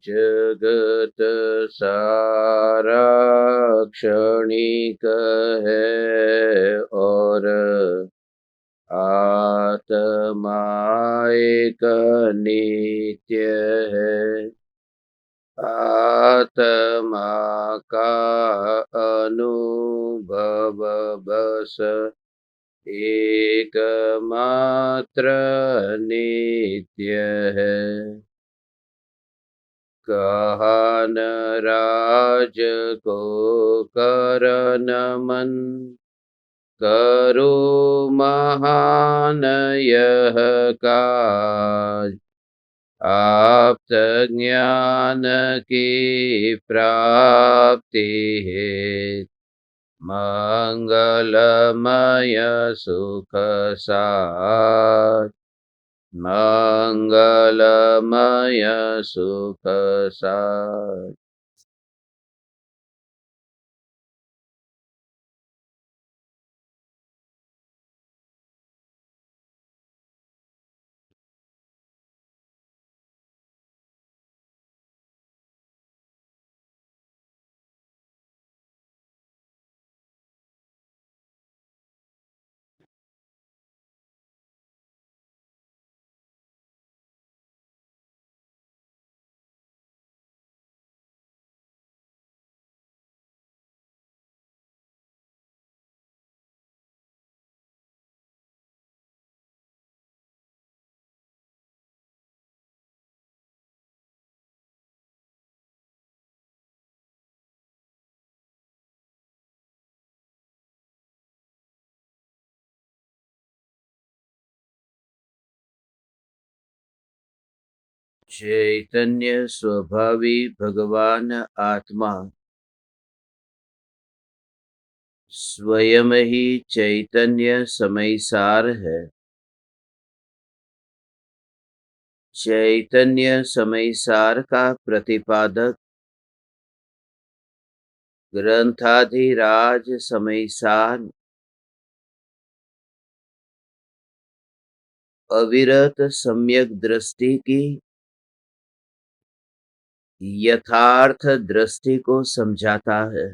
जगत सारा क्षणिक है और आत्मा एक नित्य है। आत्मा का अनुभव बस एकमात्र नित्य है। कहा न राज को कर नमन, करो महान यह काज। आप्त ज्ञान की प्राप्ति है, मंगलमय सुख साथ। मंगलमय सुख साथ। चैतन्य स्वभावी भगवान आत्मा स्वयं ही चैतन्य समयसार है। चैतन्य समयसार का प्रतिपादक ग्रंथाधिराज समयसार अविरत सम्यक दृष्टि की यथार्थ दृष्टि को समझाता है।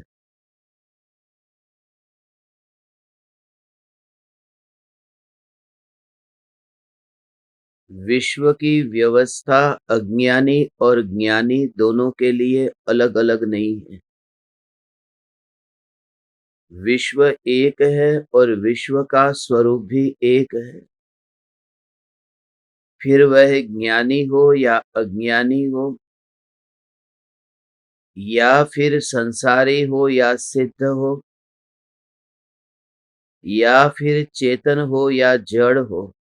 विश्व की व्यवस्था अज्ञानी और ज्ञानी दोनों के लिए अलग अलग नहीं है। विश्व एक है और विश्व का स्वरूप भी एक है। फिर वह ज्ञानी हो या अज्ञानी हो, या फिर संसारी हो या सिद्ध हो, या फिर चेतन हो या जड़ हो,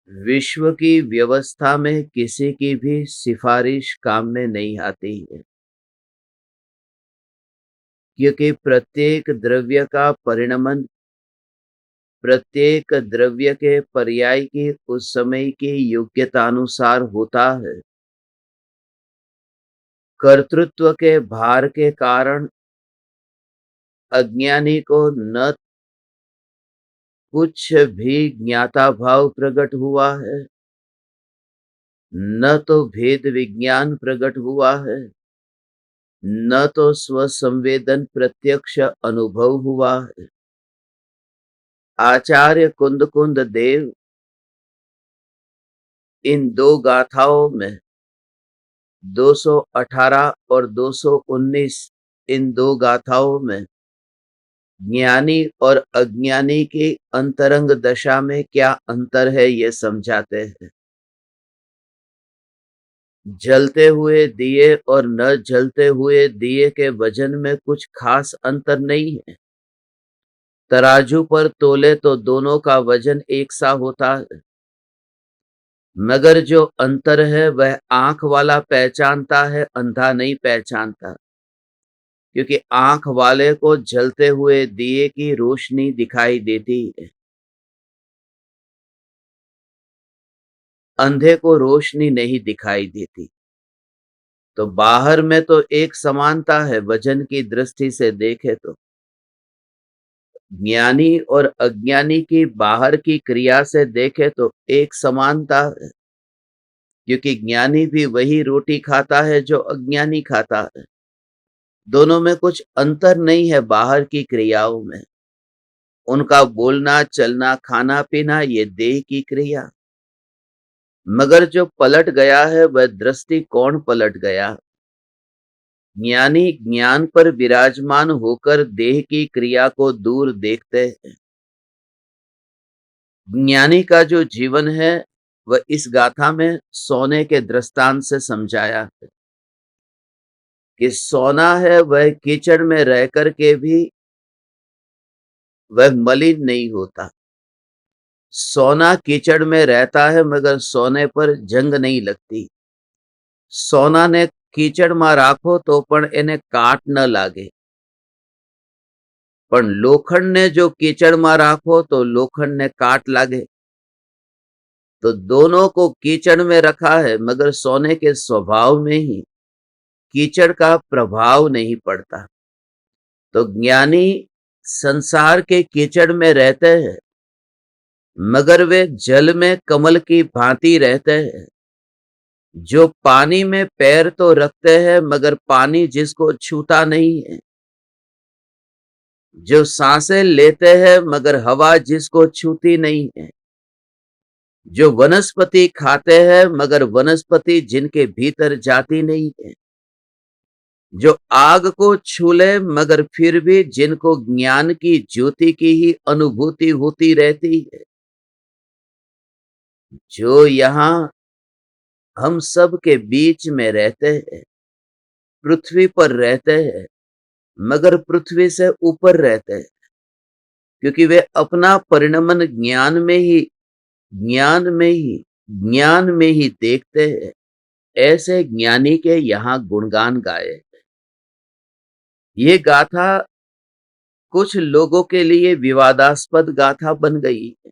विश्व की व्यवस्था में किसी की भी सिफारिश काम में नहीं आती है। क्योंकि प्रत्येक द्रव्य का परिणमन प्रत्येक द्रव्य के पर्याय की उस समय की योग्यतानुसार होता है। कर्तृत्व के भार के कारण अज्ञानी को न कुछ भी ज्ञाता भाव प्रकट हुआ है, न तो भेद विज्ञान प्रकट हुआ है, न तो स्वसंवेदन प्रत्यक्ष अनुभव हुआ है। आचार्य कुंद देव इन दो गाथाओं में 218 और 219 इन दो गाथाओं में ज्ञानी और अज्ञानी की अंतरंग दशा में क्या अंतर है ये समझाते हैं। जलते हुए दिए और न जलते हुए दिए के वजन में कुछ खास अंतर नहीं है। तराजू पर तोले तो दोनों का वजन एक सा होता है, मगर जो अंतर है वह आंख वाला पहचानता है, अंधा नहीं पहचानता। क्योंकि आंख वाले को जलते हुए दिए की रोशनी दिखाई देती है, अंधे को रोशनी नहीं दिखाई देती। तो बाहर में तो एक समानता है, वजन की दृष्टि से देखे तो ज्ञानी और अज्ञानी की बाहर की क्रिया से देखे तो एक समानता है, क्योंकि ज्ञानी भी वही रोटी खाता है जो अज्ञानी खाता है। दोनों में कुछ अंतर नहीं है बाहर की क्रियाओं में। उनका बोलना, चलना, खाना पीना ये देह की क्रिया, मगर जो पलट गया है वह दृष्टिकोण पलट गया। ज्ञानी ज्ञान पर विराजमान होकर देह की क्रिया को दूर देखते हैं। ज्ञानी का जो जीवन है वह इस गाथा में सोने के दृष्टांत से समझाया है कि सोना है वह कीचड़ में रह करके भी वह मलिन नहीं होता। सोना कीचड़ में रहता है मगर सोने पर जंग नहीं लगती। सोना ने कीचड़ में राखो तो पण एने काट न लागे, पण लोखंड ने जो कीचड़ में राखो तो लोखंड ने काट लागे। तो दोनों को कीचड़ में रखा है मगर सोने के स्वभाव में ही कीचड़ का प्रभाव नहीं पड़ता। तो ज्ञानी संसार के कीचड़ में रहते हैं मगर वे जल में कमल की भांति रहते हैं। जो पानी में पैर तो रखते हैं मगर पानी जिसको छूता नहीं है। जो सांसें लेते हैं मगर हवा जिसको छूती नहीं है। जो वनस्पति खाते हैं मगर वनस्पति जिनके भीतर जाती नहीं है। जो आग को छू ले मगर फिर भी जिनको ज्ञान की ज्योति की ही अनुभूति होती रहती है। जो यहाँ हम सब के बीच में रहते हैं, पृथ्वी पर रहते हैं मगर पृथ्वी से ऊपर रहते हैं, क्योंकि वे अपना परिणमन ज्ञान में ही देखते हैं। ऐसे ज्ञानी के यहाँ गुणगान गाए। ये गाथा कुछ लोगों के लिए विवादास्पद गाथा बन गई है,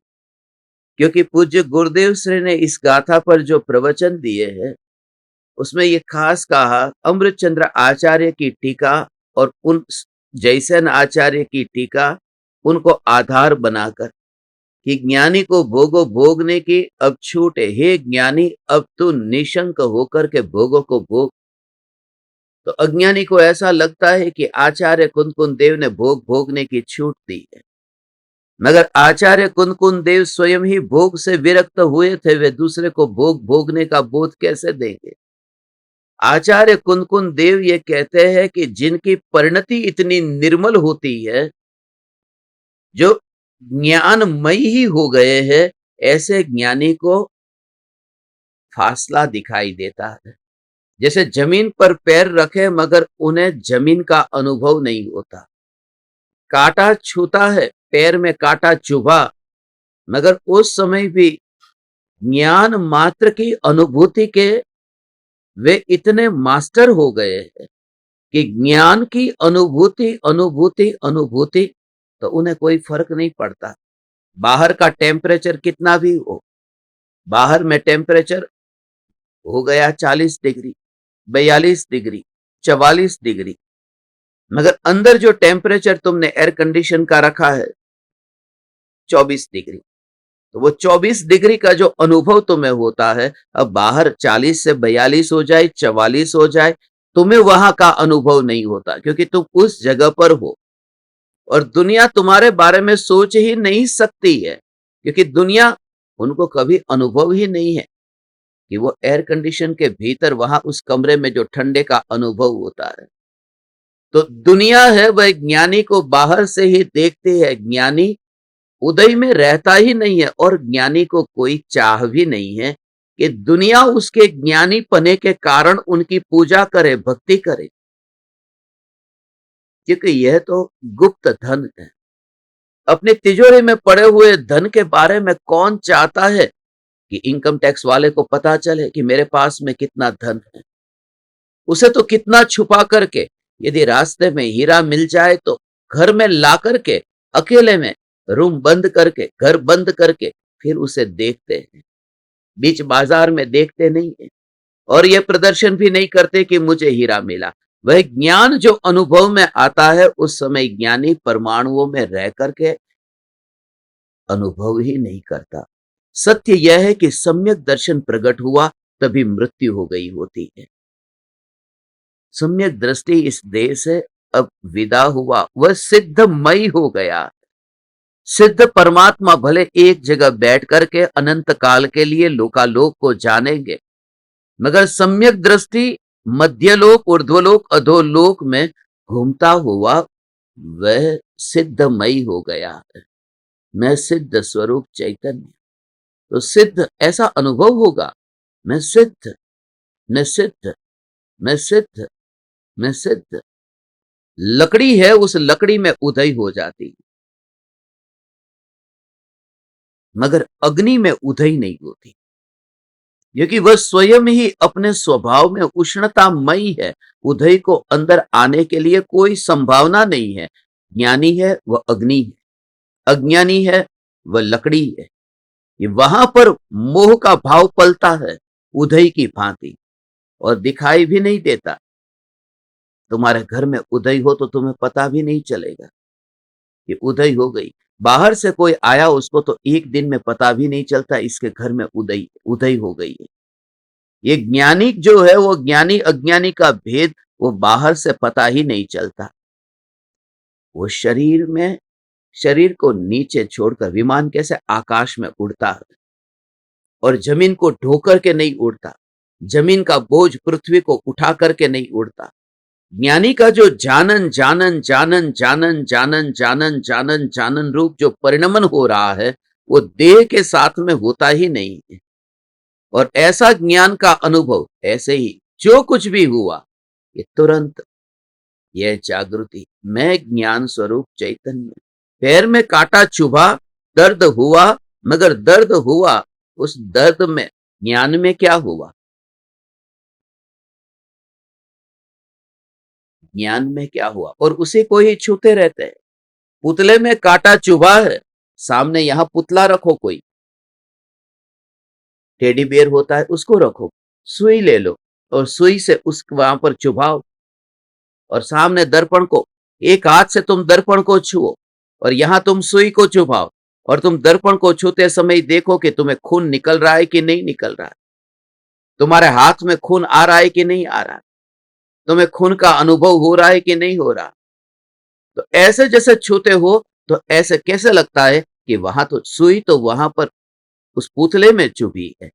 क्योंकि पूज्य गुरुदेव श्री ने इस गाथा पर जो प्रवचन दिए हैं उसमें ये खास कहा, अमृतचंद्र आचार्य की टीका और उन जैसन आचार्य की टीका उनको आधार बनाकर कि ज्ञानी को भोगो भोगने की अब छूट है। हे ज्ञानी, अब तू निशंक होकर के भोगों को भोग। तो अज्ञानी को ऐसा लगता है कि आचार्य कुंदकुन देव ने भोग भोगने की छूट दी है, मगर आचार्य कुंदकुन देव स्वयं ही भोग से विरक्त हुए थे। वे दूसरे को भोग भोगने का बोध कैसे देंगे? आचार्य कुंदकुन देव ये कहते हैं कि जिनकी परिणति इतनी निर्मल होती है, जो ज्ञानमयी ही हो गए हैं, ऐसे ज्ञानी को फासला दिखाई देता है। जैसे जमीन पर पैर रखे मगर उन्हें जमीन का अनुभव नहीं होता। कांटा छूता है, पैर में कांटा चुभा, मगर उस समय भी ज्ञान मात्र की अनुभूति के वे इतने मास्टर हो गए हैं कि ज्ञान की अनुभूति तो उन्हें कोई फर्क नहीं पड़ता। बाहर का टेम्परेचर कितना भी हो, बाहर में टेम्परेचर हो गया 40 डिग्री, 42 डिग्री, 44 डिग्री, मगर अंदर जो टेम्परेचर तुमने एयर कंडीशन का रखा है 24 डिग्री, तो वो 24 डिग्री का जो अनुभव तुम्हें होता है, अब बाहर 40 से 42 हो जाए, 44 हो जाए, तुम्हें वहां का अनुभव नहीं होता, क्योंकि तुम उस जगह पर हो और दुनिया तुम्हारे बारे में सोच ही नहीं सकती है, क्योंकि दुनिया उनको कभी अनुभव ही नहीं है कि वो एयर कंडीशन के भीतर वहां उस कमरे में जो ठंडे का अनुभव होता है। तो दुनिया है वह ज्ञानी को बाहर से ही देखती है। ज्ञानी उदय में रहता ही नहीं है और ज्ञानी को कोई चाह भी नहीं है कि दुनिया उसके ज्ञानी पने के कारण उनकी पूजा करे, भक्ति करे, क्योंकि यह तो गुप्त धन है। अपनी तिजोरी में पड़े हुए धन के बारे में कौन चाहता है कि इनकम टैक्स वाले को पता चले कि मेरे पास में कितना धन है? उसे तो कितना छुपा करके, यदि रास्ते में हीरा मिल जाए तो घर में ला करके अकेले में रूम बंद करके, घर बंद करके फिर उसे देखते हैं, बीच बाजार में देखते नहीं है और यह प्रदर्शन भी नहीं करते कि मुझे हीरा मिला। वह ज्ञान जो अनुभव में आता है उस समय ज्ञानी परमाणुओं में रह करके अनुभव ही नहीं करता। सत्य यह है कि सम्यक दर्शन प्रकट हुआ तभी मृत्यु हो गई होती है। सम्यक दृष्टि इस देह से अब विदा हुआ, वह सिद्धमयी हो गया। सिद्ध परमात्मा भले एक जगह बैठ करके अनंत काल के लिए लोकालोक को जानेंगे, मगर सम्यक दृष्टि मध्यलोक, ऊर्ध्वलोक, अधोलोक में घूमता हुआ वह सिद्धमयी हो गया है। मैं सिद्ध स्वरूप चैतन्य, तो सिद्ध ऐसा अनुभव होगा, मैं सिद्ध, मैं सिद्ध, मैं सिद्ध, मैं सिद्ध। लकड़ी है, उस लकड़ी में उदय हो जाती, मगर अग्नि में उदय नहीं होती, क्योंकि वह स्वयं ही अपने स्वभाव में उष्णतामयी है। उदय को अंदर आने के लिए कोई संभावना नहीं है। ज्ञानी है वह अग्नि है, अज्ञानी है वह लकड़ी है। ये वहां पर मोह का भाव पलता है उदय की भांति, और दिखाई भी नहीं देता। तुम्हारे घर में उदय हो तो तुम्हें पता भी नहीं चलेगा कि उदय हो गई। बाहर से कोई आया, उसको तो एक दिन में पता भी नहीं चलता इसके घर में उदय उदय हो गई है। ये ज्ञानी जो है, वो ज्ञानी अज्ञानी का भेद वो बाहर से पता ही नहीं चलता। वो शरीर में, शरीर को नीचे छोड़कर विमान कैसे आकाश में उड़ता है और जमीन को ढो करके नहीं उड़ता, जमीन का बोझ पृथ्वी को उठा करके नहीं उड़ता। ज्ञानी का जो जानन जानन जानन जानन जानन जानन जानन जानन रूप जो परिणमन हो रहा है, वो देह के साथ में होता ही नहीं है। और ऐसा ज्ञान का अनुभव, ऐसे ही जो कुछ भी हुआ, ये तुरंत, यह जागृति, मैं ज्ञान स्वरूप चैतन्य। पैर में कांटा चुभा, दर्द हुआ, मगर दर्द हुआ, उस दर्द में ज्ञान में क्या हुआ? ज्ञान में क्या हुआ? और उसी को ही छूते रहते हैं। पुतले में कांटा चुभा है, सामने यहां पुतला रखो, कोई टेडी बियर होता है, उसको रखो, सुई ले लो और सुई से उस वहां पर चुभाओ, और सामने दर्पण को, एक हाथ से तुम दर्पण को छुओ और यहां तुम सुई को चुभाओ, और तुम दर्पण को छूते समय देखो कि तुम्हें खून निकल रहा है कि नहीं निकल रहा है, तुम्हारे हाथ में खून आ रहा है कि नहीं आ रहा है, तुम्हें खून का अनुभव हो रहा है कि नहीं हो रहा। तो ऐसे जैसे छूते हो, तो ऐसे कैसे लगता है कि वहां तो सुई तो वहां पर उस पुतले में चुभी है,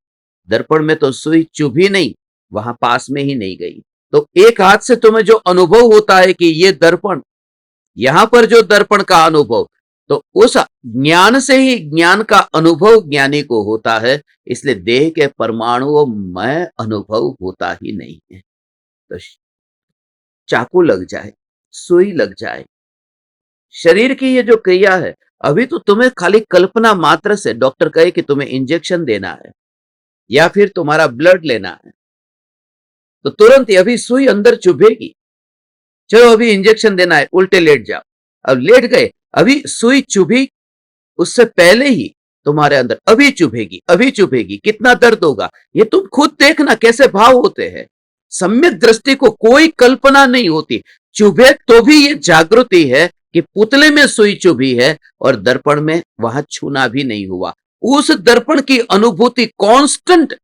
दर्पण में तो सुई चुभी नहीं, वहां पास में ही नहीं गई। तो एक हाथ से तुम्हें जो अनुभव होता है कि ये दर्पण, यहां पर जो दर्पण का अनुभव, तो उस ज्ञान से ही ज्ञान का अनुभव ज्ञानी को होता है। इसलिए देह के परमाणुओं में अनुभव होता ही नहीं है। तो चाकू लग जाए, सुई लग जाए, शरीर की ये जो क्रिया है, अभी तो तुम्हें खाली कल्पना मात्र से डॉक्टर कहे कि तुम्हें इंजेक्शन देना है या फिर तुम्हारा ब्लड लेना है, तो तुरंत ही अभी सुई अंदर चुभेगी, चलो अभी इंजेक्शन देना है, उल्टे लेट जाओ। अब लेट गए, अभी सुई चुभी, उससे पहले ही तुम्हारे अंदर अभी चुभेगी, अभी चुभेगी, कितना दर्द होगा ये तुम खुद देखना कैसे भाव होते हैं। सम्यक दृष्टि को कोई कल्पना नहीं होती। चुभे तो भी ये जागृति है कि पुतले में सुई चुभी है और दर्पण में वहां छूना भी नहीं हुआ। उस दर्पण की अनुभूति कांस्टेंट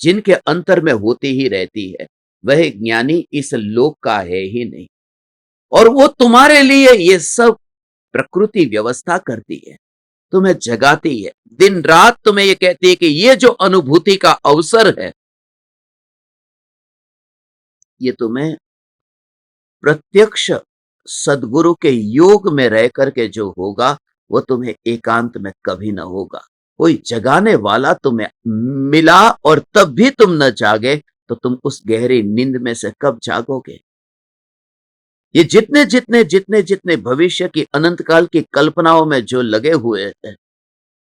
जिनके अंतर में होती ही रहती है, वह ज्ञानी इस लोक का है ही नहीं। और वो तुम्हारे लिए ये सब प्रकृति व्यवस्था करती है, तुम्हें जगाती है, दिन रात तुम्हें ये कहती है कि ये जो अनुभूति का अवसर है, ये तुम्हें प्रत्यक्ष सदगुरु के योग में रह करके जो होगा, वो तुम्हें एकांत में कभी ना होगा। कोई जगाने वाला तुम्हें मिला और तब भी तुम न जागे, तो तुम उस गहरी नींद में से कब जागोगे? ये जितने जितने जितने जितने भविष्य की अनंत काल की कल्पनाओं में जो लगे हुए हैं,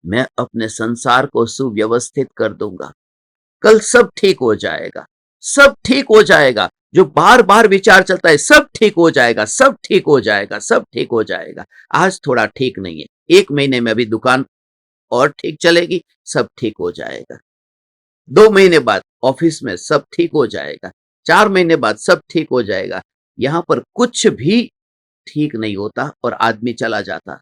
मैं अपने संसार को सुव्यवस्थित कर दूंगा, कल सब ठीक हो जाएगा, सब ठीक हो जाएगा। जो बार बार विचार चलता है सब ठीक हो जाएगा, सब ठीक हो जाएगा, सब ठीक हो जाएगा, आज थोड़ा ठीक नहीं है, 1 महीने में अभी दुकान और ठीक चलेगी, सब ठीक हो जाएगा। 2 महीने बाद ऑफिस में सब ठीक हो जाएगा, 4 महीने बाद सब ठीक हो जाएगा। यहां पर कुछ भी ठीक नहीं होता और आदमी चला जाता।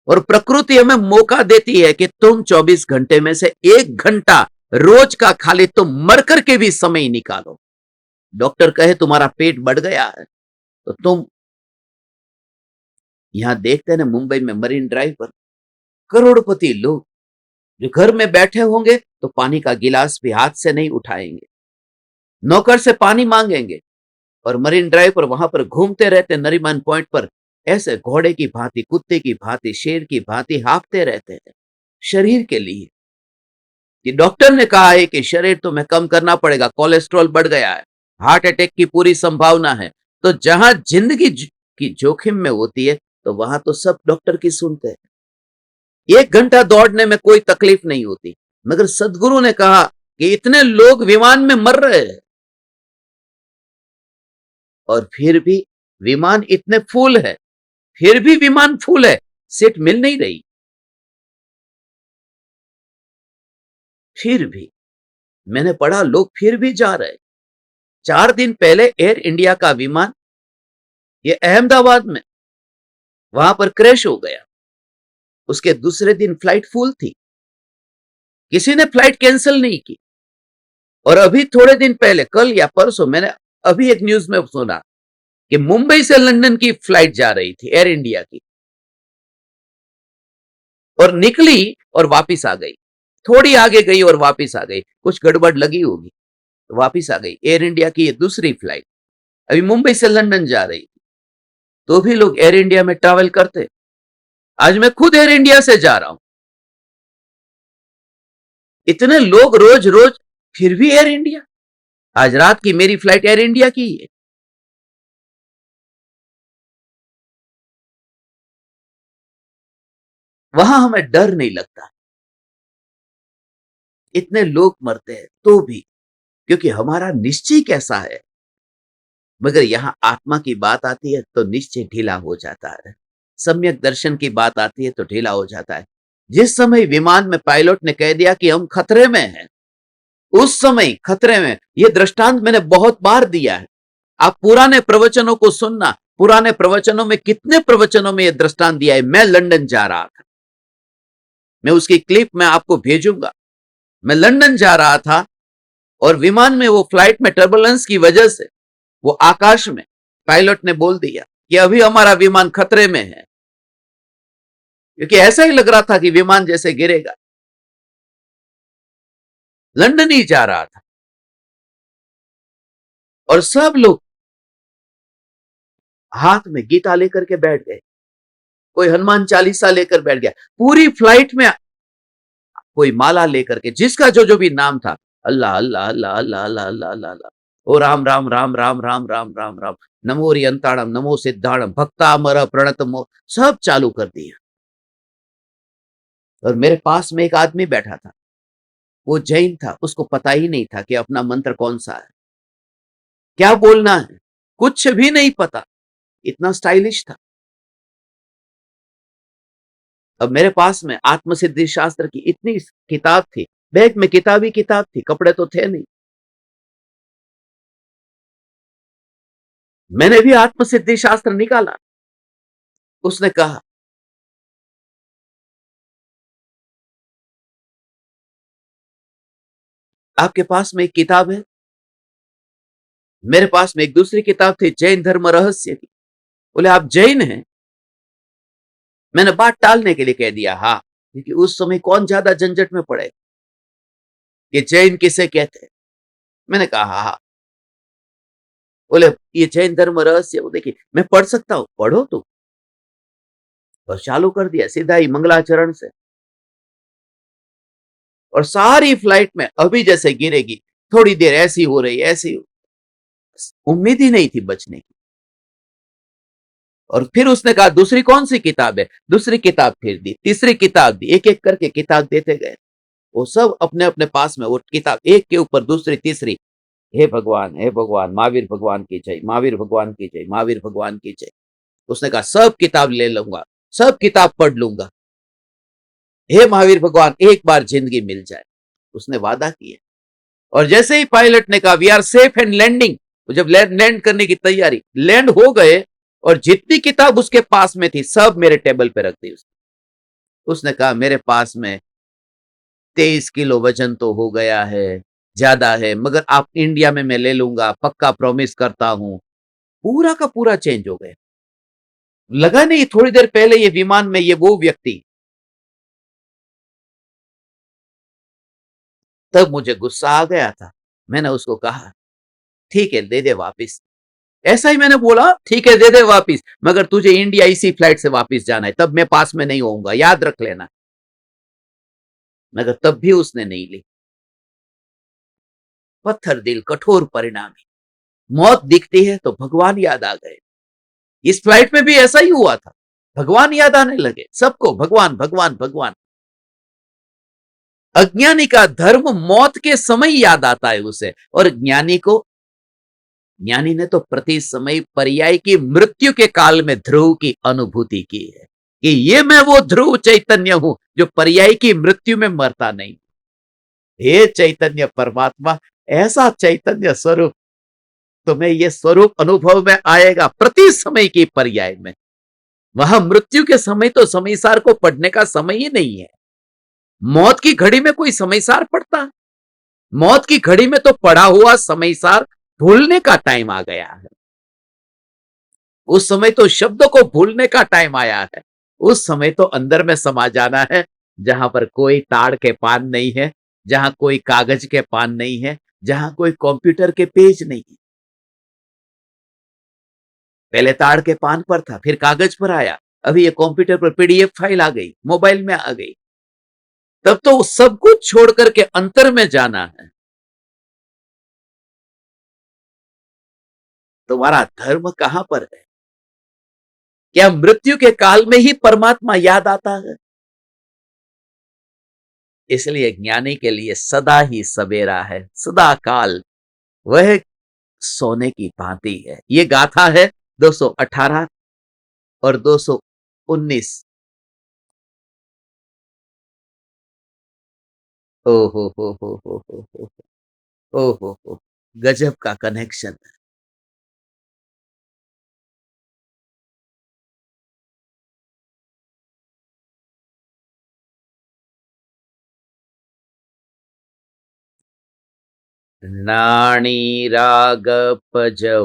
और प्रकृति हमें मौका देती है कि तुम 24 घंटे में से 1 घंटा रोज का खा ले तो मर करके भी समय निकालो। डॉक्टर कहे तुम्हारा पेट बढ़ गया है तो तुम, यहां देखते हैं ना मुंबई में मरीन ड्राइव पर करोड़पति लोग जो घर में बैठे होंगे तो पानी का गिलास भी हाथ से नहीं उठाएंगे, नौकर से पानी मांगेंगे, और मरीन ड्राइव पर वहां पर घूमते रहते नरीमन पॉइंट पर, ऐसे घोड़े की भांति, कुत्ते की भांति, शेर की भांति हाँफते रहते हैं शरीर के लिए कि डॉक्टर ने कहा है कि शरीर तुम्हें कम करना पड़ेगा, कोलेस्ट्रॉल बढ़ गया है, हार्ट अटैक की पूरी संभावना है। तो जहां जिंदगी की जोखिम में होती है तो वहां तो सब डॉक्टर की सुनते हैं। 1 घंटा दौड़ने में कोई तकलीफ नहीं होती, मगर सदगुरु ने कहा कि इतने लोग विमान में मर रहे हैं और फिर भी विमान इतने फुल है, फिर भी विमान फुल है, सीट मिल नहीं रही। फिर भी मैंने पढ़ा लोग फिर भी जा रहे। 4 दिन पहले एयर इंडिया का विमान ये अहमदाबाद में वहां पर क्रैश हो गया। उसके दूसरे दिन फ्लाइट फुल थी, किसी ने फ्लाइट कैंसिल नहीं की। और अभी थोड़े दिन पहले, कल या परसों, मैंने अभी एक न्यूज में सुना कि मुंबई से लंदन की फ्लाइट जा रही थी एयर इंडिया की, और निकली और वापस आ गई, थोड़ी आगे गई और वापस आ गई, कुछ गड़बड़ लगी होगी तो वापस आ गई। एयर इंडिया की ये दूसरी फ्लाइट अभी मुंबई से लंदन जा रही थी, तो भी लोग एयर इंडिया में ट्रैवल करते। आज मैं खुद एयर इंडिया से जा रहा हूं, इतने लोग रोज रोज, फिर भी एयर इंडिया। आज रात की मेरी फ्लाइट एयर इंडिया की है। वहां हमें डर नहीं लगता, इतने लोग मरते हैं तो भी, क्योंकि हमारा निश्चय कैसा है। मगर यहां आत्मा की बात आती है तो निश्चय ढीला हो जाता है, सम्यक दर्शन की बात आती है तो ढीला हो जाता है। जिस समय विमान में पायलट ने कह दिया कि हम खतरे में हैं, उस समय खतरे में, यह दृष्टांत मैंने बहुत बार दिया है। आप पुराने प्रवचनों को सुनना, पुराने प्रवचनों में, कितने प्रवचनों में यह दृष्टांत दिया है। मैं लंदन जा रहा था, मैं उसकी क्लिप मैं आपको भेजूंगा। मैं लंदन जा रहा था और विमान में वो फ्लाइट में टर्बुलेंस की वजह से वो आकाश में, पायलट ने बोल दिया कि अभी हमारा विमान खतरे में है, क्योंकि ऐसा ही लग रहा था कि विमान जैसे गिरेगा। लंदन ही जा रहा था और सब लोग हाथ में गीता लेकर के बैठ गए, कोई हनुमान चालीसा लेकर बैठ गया, पूरी फ्लाइट में कोई माला लेकर के, जिसका जो जो भी नाम था, अल्लाह अल्लाह अल्लाह अल्लाह अल्लाह अल्लाह अल्लाह अल्लाह, ओ राम राम राम राम राम राम राम राम, नमो रियंताणम नमो सिद्धाणम भक्तामर प्रणतमो, सब चालू कर दिया। और मेरे पास में एक आदमी बैठा था, वो जैन था, उसको पता ही नहीं था कि अपना मंत्र कौन सा है, क्या बोलना है, कुछ भी नहीं पता, इतना स्टाइलिश था। अब मेरे पास में आत्मसिद्धि शास्त्र की इतनी किताब थी, बैग में किताब ही किताब थी, कपड़े तो थे नहीं। मैंने भी आत्मसिद्धि शास्त्र निकाला। उसने कहा, आपके पास में एक किताब है? मेरे पास में एक दूसरी किताब थी, जैन धर्म रहस्य की। बोले आप जैन हैं? मैंने बात टालने के लिए कह दिया हाँ, क्योंकि उस समय कौन ज्यादा झंझट में पड़े कि जैन किसे कहते हैं। मैंने कहा हाँ हाँ। बोले ये जैन धर्म रहस्य, वो देखिए मैं पढ़ सकता हूं, पढ़ो तो। और चालू कर दिया सीधा ही मंगलाचरण से, और सारी फ्लाइट में अभी जैसे गिरेगी, थोड़ी देर ऐसी हो रही, ऐसी उम्मीद ही नहीं थी बचने की। और फिर उसने कहा दूसरी कौन सी किताब है, दूसरी किताब फिर दी, तीसरी किताब दी, एक एक करके किताब देते गए। वो सब अपने अपने पास में वो किताब एक के ऊपर दूसरी तीसरी, हे भगवान, हे भगवान, महावीर भगवान की जय, महावीर भगवान की जय, महावीर भगवान की जय। उसने कहा सब किताब ले लूंगा, सब किताब पढ़ लूंगा, हे महावीर भगवान एक बार जिंदगी मिल जाए। उसने वादा किया। और जैसे ही पायलट ने कहा we are safe and landing, जब लैंड करने की तैयारी, लैंड हो गए, और जितनी किताब उसके पास में थी सब मेरे टेबल पे रख दी उसने। उसने कहा मेरे पास में 23 किलो वजन तो हो गया है, ज्यादा है, मगर आप इंडिया में मैं ले लूंगा, पक्का प्रॉमिस करता हूं। पूरा का पूरा चेंज हो गया। लगा नहीं थोड़ी देर पहले ये विमान में ये वो व्यक्ति। तब मुझे गुस्सा आ गया था। मैंने उसको कहा, ठीक है दे दे वापिस। ऐसा ही मैंने बोला, ठीक है दे दे वापिस, मगर तुझे इंडिया इसी फ्लाइट से वापिस जाना है, तब मैं पास में नहीं होऊंगा, याद रख लेना। मगर तब भी उसने नहीं ली। पत्थर दिल, कठोर परिणामी। मौत दिखती है तो भगवान याद आ गए। इस फ्लाइट में भी ऐसा ही हुआ था। भगवान याद आने लगे सबको, भगवान भगवान भगवान। अज्ञानी का धर्म मौत के समय याद आता है उसे, और ज्ञानी ने तो प्रति समय पर्याय की मृत्यु के काल में ध्रुव की अनुभूति की है कि ये मैं वो ध्रुव चैतन्य हूं जो पर्याय की मृत्यु में मरता नहीं। हे चैतन्य परमात्मा, ऐसा चैतन्य स्वरूप तुम्हें ये स्वरूप अनुभव में आएगा प्रति समय की पर्याय में। वहां मृत्यु के समय तो समयसार को पढ़ने का समय ही नहीं है। मौत की घड़ी में कोई समयसार पढ़ता? मौत की घड़ी में तो पढ़ा हुआ समयसार भूलने का टाइम आ गया है। उस समय तो शब्दों को भूलने का टाइम आया है। उस समय तो अंदर में समा जाना है, जहां पर कोई ताड़ के पान नहीं है, जहां कोई कागज के पान नहीं है, जहां कोई कंप्यूटर के पेज नहीं है। पहले ताड़ के पान पर था, फिर कागज पर आया, अभी ये कंप्यूटर पर पीडीएफ फाइल आ गई, मोबाइल में आ गई। तब तो सब कुछ छोड़ करके अंतर में जाना है। तुम्हारा धर्म कहां पर है? क्या मृत्यु के काल में ही परमात्मा याद आता है? इसलिए ज्ञानी के लिए सदा ही सवेरा है, सदा काल वह सोने की भांति है। ये गाथा है 218 और 219। ओ हो ओ हो, गजब का कनेक्शन। नाणी रागपजो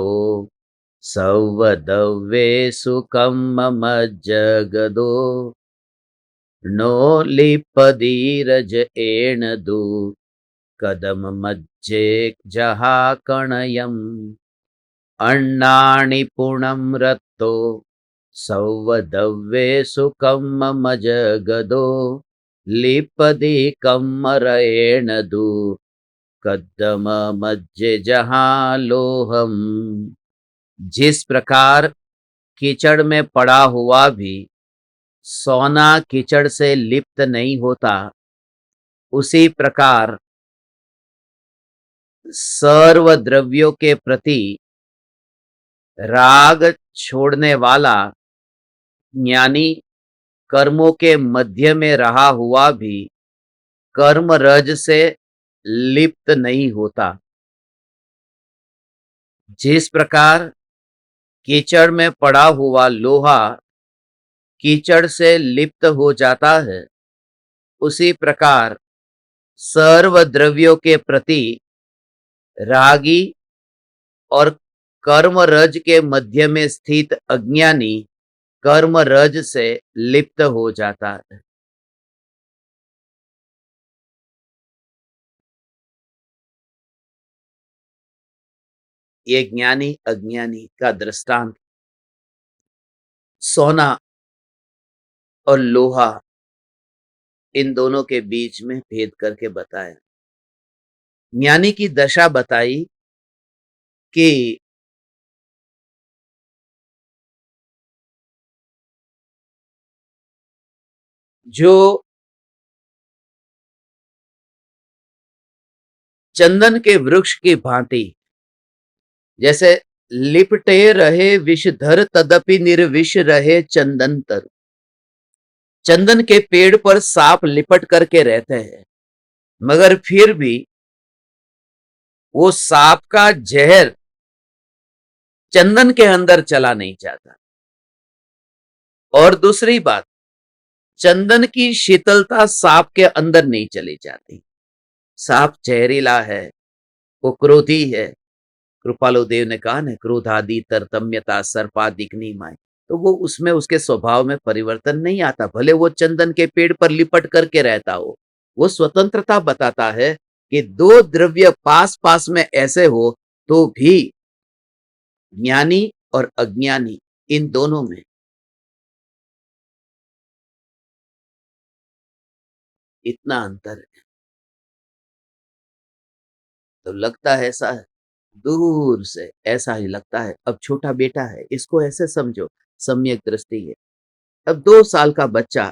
सौवदव्ये सुखम मम जगदो नो लिपदीरज एणदु कदम मज्जे जहा कणयम अण्णानि पुणं रत्तो सौवदव्ये सुखम मम जगदो लिपदि कम्मरेणदु कदम मज्जे जहां लोहम। जिस प्रकार कीचड़ में पड़ा हुआ भी सोना कीचड़ से लिप्त नहीं होता, उसी प्रकार सर्व द्रव्यों के प्रति राग छोड़ने वाला ज्ञानी कर्मों के मध्य में रहा हुआ भी कर्म रज से लिप्त नहीं होता। जिस प्रकार कीचड़ में पड़ा हुआ लोहा कीचड़ से लिप्त हो जाता है, उसी प्रकार सर्व द्रव्यों के प्रति रागी और कर्म रज के मध्य में स्थित अज्ञानी कर्म रज से लिप्त हो जाता है। ये ज्ञानी अज्ञानी का दृष्टांत सोना और लोहा, इन दोनों के बीच में भेद करके बताया। ज्ञानी की दशा बताई कि जो चंदन के वृक्ष की भांति, जैसे लिपटे रहे विषधर तदपि निर्विष रहे चंदन तर। चंदन के पेड़ पर सांप लिपट करके रहते हैं, मगर फिर भी वो सांप का जहर चंदन के अंदर चला नहीं जाता। और दूसरी बात, चंदन की शीतलता सांप के अंदर नहीं चली जाती। सांप जहरीला है, वो क्रोधी है। कृपालु देव ने कहा ना, क्रोधादि तरतम्यता सर्पादिग्नि माय। तो वो उसमें उसके स्वभाव में परिवर्तन नहीं आता, भले वो चंदन के पेड़ पर लिपट करके रहता हो। वो स्वतंत्रता बताता है कि दो द्रव्य पास पास में ऐसे हो तो भी ज्ञानी और अज्ञानी, इन दोनों में इतना अंतर है। तो लगता है ऐसा, दूर से ऐसा ही लगता है। अब छोटा बेटा है, इसको ऐसे समझो, सम्यक दृष्टि है। अब 2 साल का बच्चा,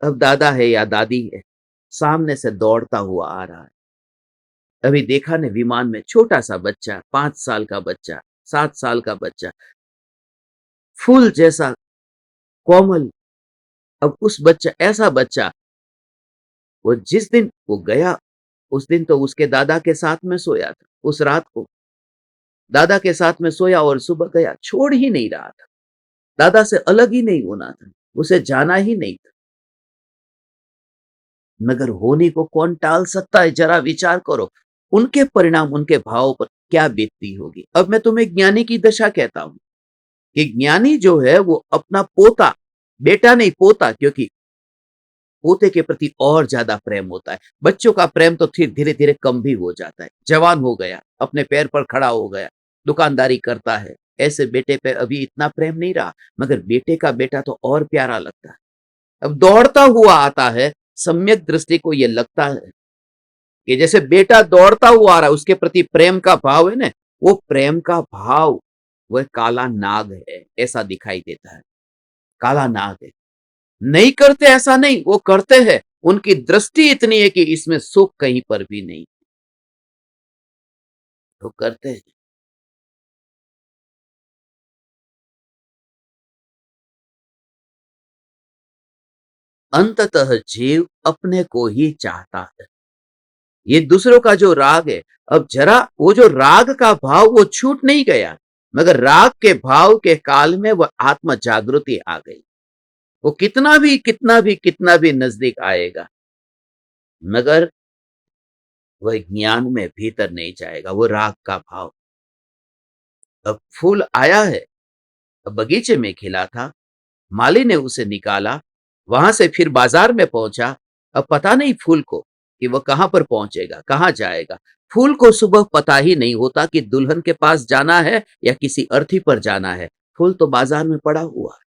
अब दादा है या दादी है, सामने से दौड़ता हुआ आ रहा है। अभी देखा ने विमान में छोटा सा बच्चा, 5 साल का बच्चा, 7 साल का बच्चा, फूल जैसा कोमल। अब उस बच्चा, ऐसा बच्चा, वो जिस दिन वो गया, उस दिन तो उसके दादा के साथ में सोया था। उस रात को दादा के साथ में सोया और सुबह गया, छोड़ ही नहीं रहा था। दादा से अलग ही नहीं होना था, उसे जाना ही नहीं था। मगर होने को कौन टाल सकता है? जरा विचार करो, उनके परिणाम, उनके भाव पर क्या बीतती होगी। अब मैं तुम्हें ज्ञानी की दशा कहता हूं कि ज्ञानी जो है वो अपना पोता, बेटा नहीं पोता, क्योंकि पोते के प्रति और ज्यादा प्रेम होता है। बच्चों का प्रेम तो फिर धीरे धीरे कम भी हो जाता है। जवान हो गया, अपने पैर पर खड़ा हो गया, दुकानदारी करता है, ऐसे बेटे पे अभी इतना प्रेम नहीं रहा। मगर बेटे का बेटा तो और प्यारा लगता है। अब दौड़ता हुआ आता है, सम्यक दृष्टि को यह लगता है कि जैसे बेटा दौड़ता हुआ आ रहा है, उसके प्रति प्रेम का भाव है ना, वो प्रेम का भाव वह काला नाग है, ऐसा दिखाई देता है। काला नाग है। नहीं करते ऐसा नहीं, वो करते हैं। उनकी दृष्टि इतनी है कि इसमें सुख कहीं पर भी नहीं, तो करते हैं। अंततः जीव अपने को ही चाहता है। ये दूसरों का जो राग है, अब जरा वो जो राग का भाव वो छूट नहीं गया, मगर राग के भाव के काल में वह आत्म जागृति आ गई। वो कितना भी नजदीक आएगा, मगर वह ज्ञान में भीतर नहीं जाएगा, वो राग का भाव। अब फूल आया है, अब बगीचे में खिला था, माली ने उसे निकाला, वहां से फिर बाजार में पहुंचा। अब पता नहीं फूल को कि वह कहां पर पहुंचेगा, कहां जाएगा। फूल को सुबह पता ही नहीं होता कि दुल्हन के पास जाना है या किसी अर्थी पर जाना है। फूल तो बाजार में पड़ा हुआ है,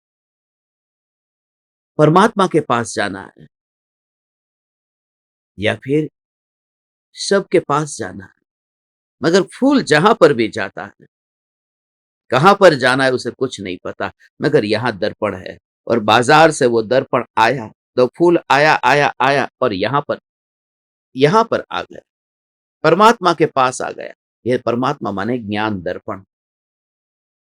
परमात्मा के पास जाना है या फिर सबके पास जाना है। मगर फूल जहां पर भी जाता है, कहां पर जाना है उसे कुछ नहीं पता। मगर यहां दर्पण है, और बाजार से वो दर्पण आया, तो फूल आया आया आया और यहां पर आ गया, परमात्मा के पास आ गया। यह परमात्मा माने ज्ञान दर्पण।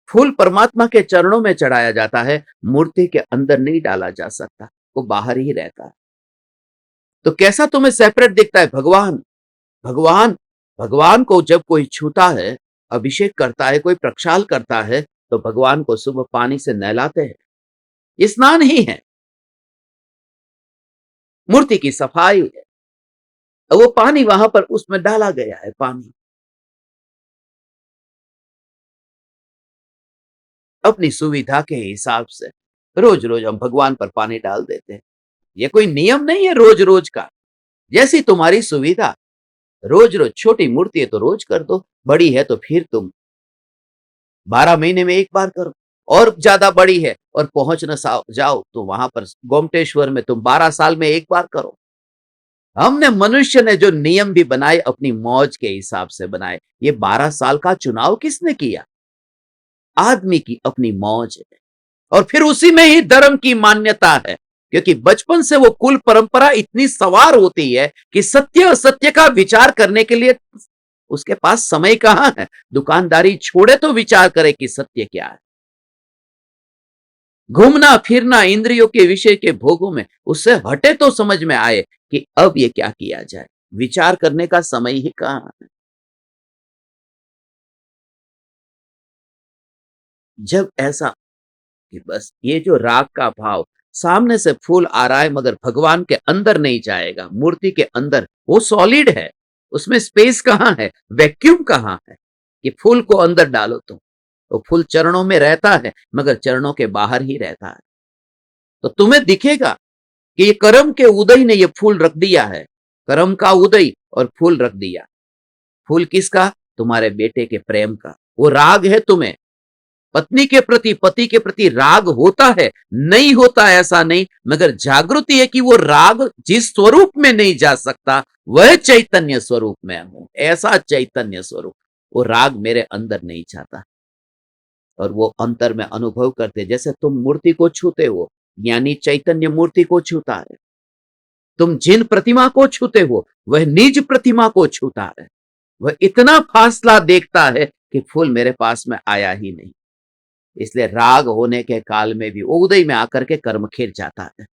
फूल परमात्मा के चरणों में चढ़ाया जाता है, मूर्ति के अंदर नहीं डाला जा सकता, वो बाहर ही रहता है। तो कैसा तुम्हें सेपरेट दिखता है? भगवान, भगवान, भगवान को जब कोई छूता है, अभिषेक करता है, कोई प्रक्षाल करता है, तो भगवान को सुबह पानी से नहलाते हैं। स्नान ही है, मूर्ति की सफाई है। वो पानी वहां पर उसमें डाला गया है, पानी अपनी सुविधा के हिसाब से रोज रोज हम भगवान पर पानी डाल देते हैं। ये कोई नियम नहीं है रोज रोज का, जैसी तुम्हारी सुविधा। रोज रोज छोटी मूर्ति है तो रोज कर दो, बड़ी है तो फिर तुम 12 महीने में एक बार करो। और ज्यादा बड़ी है और पहुंच न जाओ तो वहां पर गोमटेश्वर में तुम 12 साल में एक बार करो। हमने, मनुष्य ने जो नियम भी बनाए अपनी मौज के हिसाब से बनाए। ये 12 साल का चुनाव किसने किया? आदमी की अपनी मौज है। और फिर उसी में ही धर्म की मान्यता है, क्योंकि बचपन से वो कुल परंपरा इतनी सवार होती है कि सत्य असत्य का विचार करने के लिए उसके पास समय कहां है। दुकानदारी छोड़े तो विचार करे कि सत्य क्या है। घूमना फिरना इंद्रियों के विषय के भोगों में, उससे हटे तो समझ में आए कि अब ये क्या किया जाए। विचार करने का समय ही कहां है। जब ऐसा कि बस ये जो राग का भाव, सामने से फूल आ रहा है मगर भगवान के अंदर नहीं जाएगा, मूर्ति के अंदर। वो सॉलिड है, उसमें स्पेस कहाँ है, वैक्यूम कहाँ है कि फूल को अंदर डालो तुम। तो फूल चरणों में रहता है मगर चरणों के बाहर ही रहता है। तो तुम्हें दिखेगा कि ये कर्म के उदय ने ये फूल रख दिया है, कर्म का उदय और फूल रख दिया। फूल किसका? तुम्हारे बेटे के प्रेम का। वो राग है तुम्हें, पत्नी के प्रति, पति के प्रति राग होता है, नहीं होता ऐसा नहीं, मगर जागृति है कि वो राग जिस स्वरूप में नहीं जा सकता वह चैतन्य स्वरूप में हूं, ऐसा चैतन्य स्वरूप। वो राग मेरे अंदर नहीं जाता और वो अंतर में अनुभव करते। जैसे तुम मूर्ति को छूते हो, ज्ञानी चैतन्य मूर्ति को छूता है। तुम जिन प्रतिमा को छूते हो वह निज प्रतिमा को छूता है। वह इतना फासला देखता है कि फूल मेरे पास में आया ही नहीं। इसलिए राग होने के काल में भी वो उदय में आकर के कर्म खिर जाता है।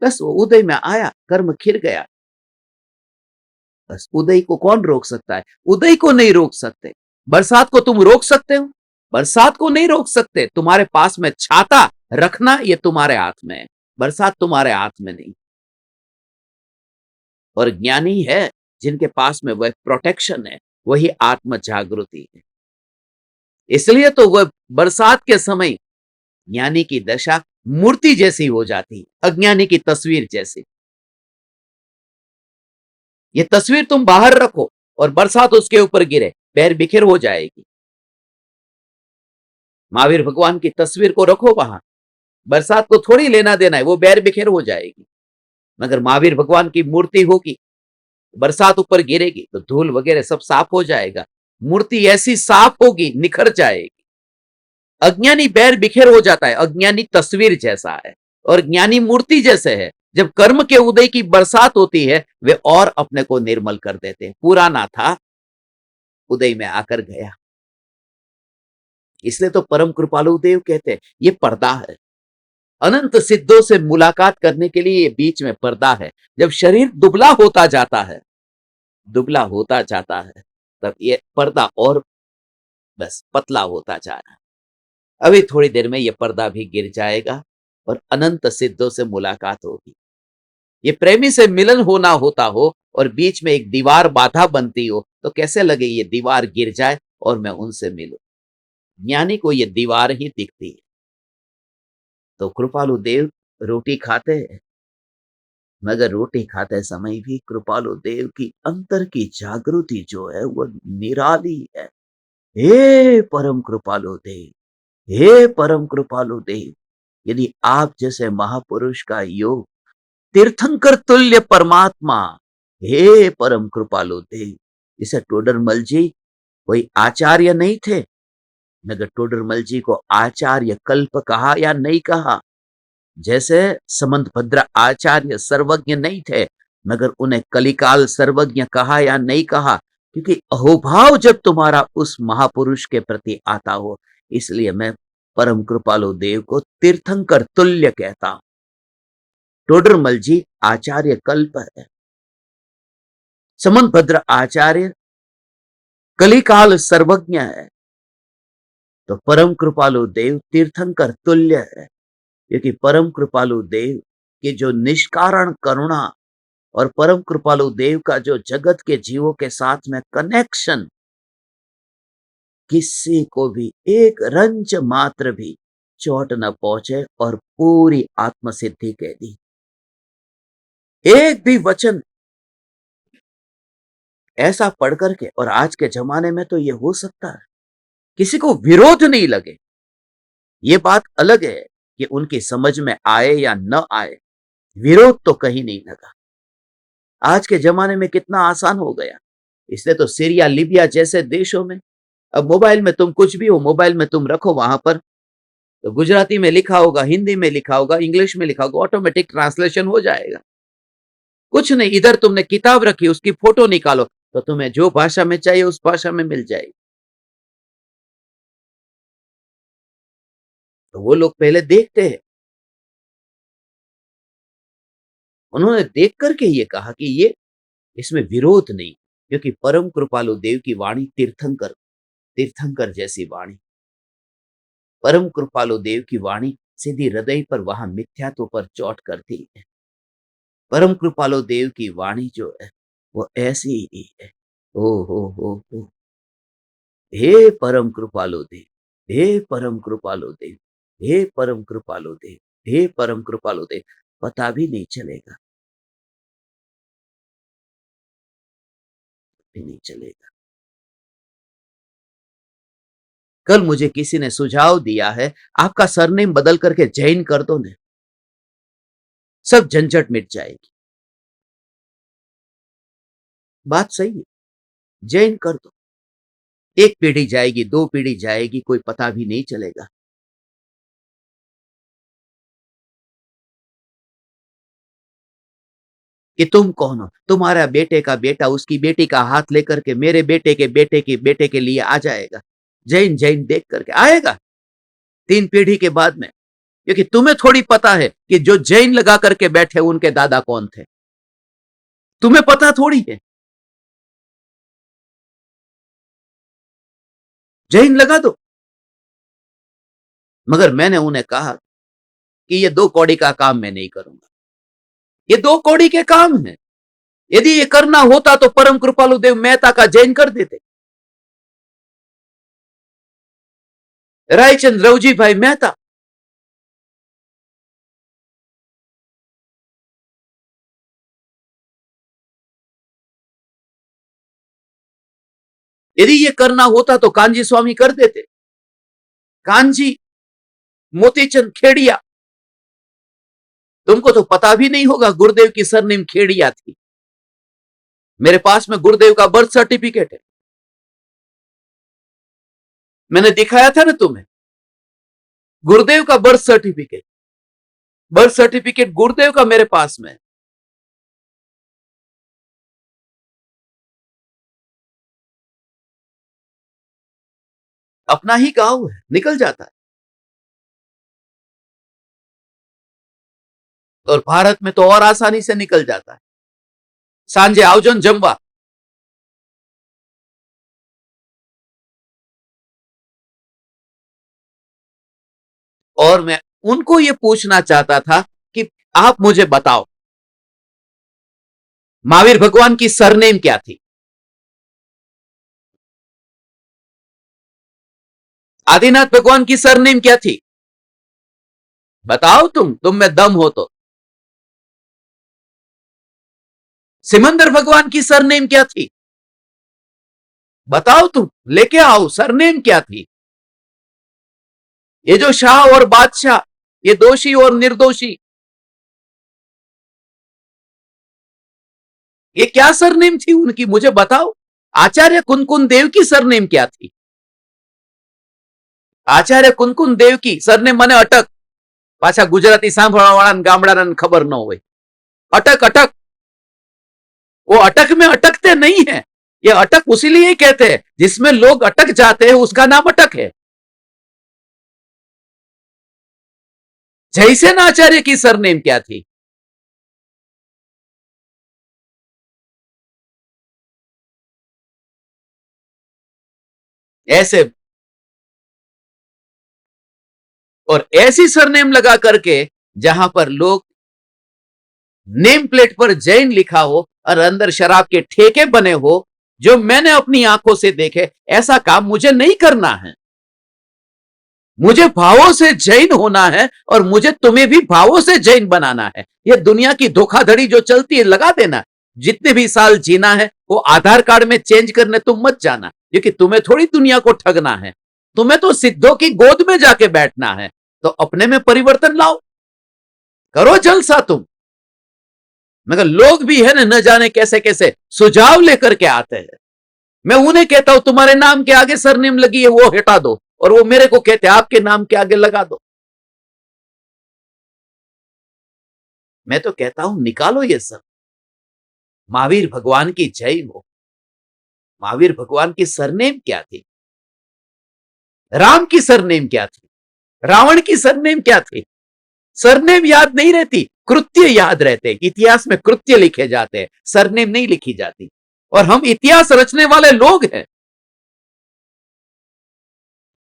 बस वो उदय में आया, कर्म खिर गया। बस उदय को कौन रोक सकता है? उदय को नहीं रोक सकते। बरसात को तुम रोक सकते हो? बरसात को नहीं रोक सकते। तुम्हारे पास में छाता रखना ये तुम्हारे हाथ में है, बरसात तुम्हारे हाथ में नहीं। और ज्ञानी है जिनके पास में वह प्रोटेक्शन है, वही आत्म जागृति है। इसलिए तो वह बरसात के समय ज्ञानी की दशा मूर्ति जैसी हो जाती है, अज्ञानी की तस्वीर जैसी। ये तस्वीर तुम बाहर रखो और बरसात उसके ऊपर गिरे, पैर बिखेर हो जाएगी। महावीर भगवान की तस्वीर को रखो वहां, बरसात को थोड़ी लेना देना है, वो बैर बिखेर हो जाएगी। मगर महावीर भगवान की मूर्ति होगी, बरसात ऊपर गिरेगी तो धूल वगैरह सब साफ हो जाएगा। मूर्ति ऐसी साफ होगी, निखर जाएगी। अज्ञानी बैर बिखेर हो जाता है, अज्ञानी तस्वीर जैसा है और ज्ञानी मूर्ति जैसे है। जब कर्म के उदय की बरसात होती है वे और अपने को निर्मल कर देते हैं। पुराना था, उदय में आकर गया। इसलिए तो परम कृपालु देव कहते हैं ये पर्दा है। अनंत सिद्धों से मुलाकात करने के लिए ये बीच में पर्दा है। जब शरीर दुबला होता जाता है, दुबला होता जाता है, तब ये पर्दा और बस पतला होता जा रहा है। अभी थोड़ी देर में ये पर्दा भी गिर जाएगा और अनंत सिद्धों से मुलाकात होगी। ये प्रेमी से मिलन होना होता हो और बीच में एक दीवार बाधा बनती हो तो कैसे लगे ये दीवार गिर जाए और मैं उनसे मिलूं। ज्ञानी को ये दीवार ही दिखती है। तो कृपालु देव रोटी खाते हैं, मगर रोटी खाते समय भी कृपालु देव की अंतर की जागृति जो है वो निराली है। हे परम कृपालु देव, हे परम कृपालु देव, यदि आप जैसे महापुरुष का योग, तीर्थंकर तुल्य परमात्मा, हे परम कृपालु देव। इसे टोडरमल जी कोई आचार्य नहीं थे, मगर टोडरमल जी को आचार्य कल्प कहा या नहीं कहा। जैसे समंतभद्र आचार्य सर्वज्ञ नहीं थे, मगर उन्हें कलिकाल सर्वज्ञ कहा या नहीं कहा, क्योंकि अहोभाव जब तुम्हारा उस महापुरुष के प्रति आता हो। इसलिए मैं परम कृपालु देव को तीर्थंकर तुल्य कहता हूं। टोडरमल जी आचार्य कल्प है, समंतभद्र आचार्य कलिकाल सर्वज्ञ है, तो परम कृपालु देव तीर्थंकर तुल्य है। क्योंकि परम कृपालु देव की जो निष्कारण करुणा और परम कृपालु देव का जो जगत के जीवों के साथ में कनेक्शन, किसी को भी एक रंच मात्र भी चोट न पहुंचे और पूरी आत्मसिद्धि कह दी। एक भी वचन ऐसा पढ़ करके, और आज के जमाने में तो ये हो सकता है किसी को विरोध नहीं लगे। ये बात अलग है कि उनकी समझ में आए या न आए, विरोध तो कहीं नहीं लगा। आज के जमाने में कितना आसान हो गया। इसलिए तो सीरिया, लीबिया जैसे देशों में अब मोबाइल में तुम कुछ भी हो, मोबाइल में तुम रखो, वहां पर तो गुजराती में लिखा होगा, हिंदी में लिखा होगा, इंग्लिश में लिखा होगा, ऑटोमेटिक ट्रांसलेशन हो जाएगा। कुछ नहीं, इधर तुमने किताब रखी, उसकी फोटो निकालो तो तुम्हें जो भाषा में चाहिए उस भाषा में मिल जाएगी। तो वो लोग पहले देखते हैं, उन्होंने देख करके ये कहा कि ये इसमें विरोध नहीं, क्योंकि परम कृपालु देव की वाणी तीर्थंकर, तीर्थंकर जैसी वाणी। परम कृपालु देव की वाणी सीधी हृदय पर वहां मिथ्यात्व पर चोट करती है। परम कृपालो देव की वाणी जो है वो ऐसी ही है। ओ हो हे परम कृपालो देव, हे परम कृपालो देव, हे परम कृपालो देव, हे परम कृपालो देव। पता भी नहीं चलेगा, भी नहीं चलेगा। कल मुझे किसी ने सुझाव दिया है, आपका सरनेम बदल करके जैन कर दो ने, सब झंझट मिट जाएगी। बात सही है, जैन कर दो। एक पीढ़ी जाएगी, दो पीढ़ी जाएगी, कोई पता भी नहीं चलेगा। कि तुम कौन हो। तुम्हारा बेटे का बेटा उसकी बेटी का हाथ लेकर के मेरे बेटे के लिए आ जाएगा। जैन जैन देख करके आएगा 3 पीढ़ी के बाद में। क्योंकि तुम्हें थोड़ी पता है कि जो जैन लगा करके बैठे उनके दादा कौन थे। तुम्हें पता थोड़ी है। जैन लगा दो। मगर मैंने उन्हें कहा कि ये 2 कौड़ी का काम मैं नहीं करूंगा। ये 2 कौड़ी के काम है। यदि ये करना होता तो परम कृपालु देव मेहता का जैन कर देते। रायचंद रवजी भाई मेहता। यदि ये करना होता तो कांजी स्वामी कर देते। कांजी मोतीचंद खेड़िया। तुमको तो पता भी नहीं होगा गुरुदेव की सरनेम खेड़िया थी। मेरे पास में गुरुदेव का बर्थ सर्टिफिकेट है। मैंने दिखाया था ना तुम्हें, गुरुदेव का बर्थ सर्टिफिकेट। बर्थ सर्टिफिकेट गुरुदेव का मेरे पास में। अपना ही गांव है, निकल जाता है। और भारत में तो और आसानी से निकल जाता है। सांझे आवजन जमवा। और मैं उनको ये पूछना चाहता था कि आप मुझे बताओ, महावीर भगवान की सरनेम क्या थी? आदिनाथ भगवान की सरनेम क्या थी? बताओ तुम में दम हो तो। सिमंदर भगवान की सरनेम क्या थी? बताओ तुम, लेके आओ, सरनेम क्या थी? ये जो शाह और बादशाह, ये दोषी और निर्दोषी, ये क्या सरनेम थी उनकी, मुझे बताओ। आचार्य कुनकुन देव की सरनेम क्या थी? आचार्य कुनकुन देव की सरनेम મને અટક। પાછા ગુજરાતી સાંભળવા વાળા ગામડાના ખબર ન હોય। अटक अटक। वो अटक में अटकते नहीं है। ये अटक उसीलिए कहते हैं जिसमें लोग अटक जाते हैं उसका नाम अटक है। जयसेन आचार्य की सरनेम क्या थी? ऐसे और ऐसी सरनेम लगा करके जहां पर लोग नेम प्लेट पर जैन लिखा हो और अंदर शराब के ठेके बने हो, जो मैंने अपनी आंखों से देखे, ऐसा काम मुझे नहीं करना है। मुझे भावों से जैन होना है और मुझे तुम्हें भी भावों से जैन बनाना है। यह दुनिया की धोखाधड़ी जो चलती है लगा देना। जितने भी साल जीना है वो आधार कार्ड में चेंज करने तुम मत जाना, क्योंकि तुम्हें थोड़ी दुनिया को ठगना है। तुम्हें तो सिद्धों की गोद में जाके बैठना है। तो अपने में परिवर्तन लाओ, करो जलसा तुम। मगर लोग भी है ना, न जाने कैसे कैसे सुझाव लेकर के आते हैं। मैं उन्हें कहता हूं तुम्हारे नाम के आगे सरनेम लगी है वो हटा दो, और वो मेरे को कहते हैं आपके नाम के आगे लगा दो। मैं तो कहता हूं निकालो ये सब। महावीर भगवान की जय हो। महावीर भगवान की सरनेम क्या थी? राम की सरनेम क्या थी? रावण की सरनेम क्या थी? सरनेम याद नहीं रहती, कृत्य याद रहते। इतिहास में कृत्य लिखे जाते हैं, सरनेम नहीं लिखी जाती। और हम इतिहास रचने वाले लोग हैं।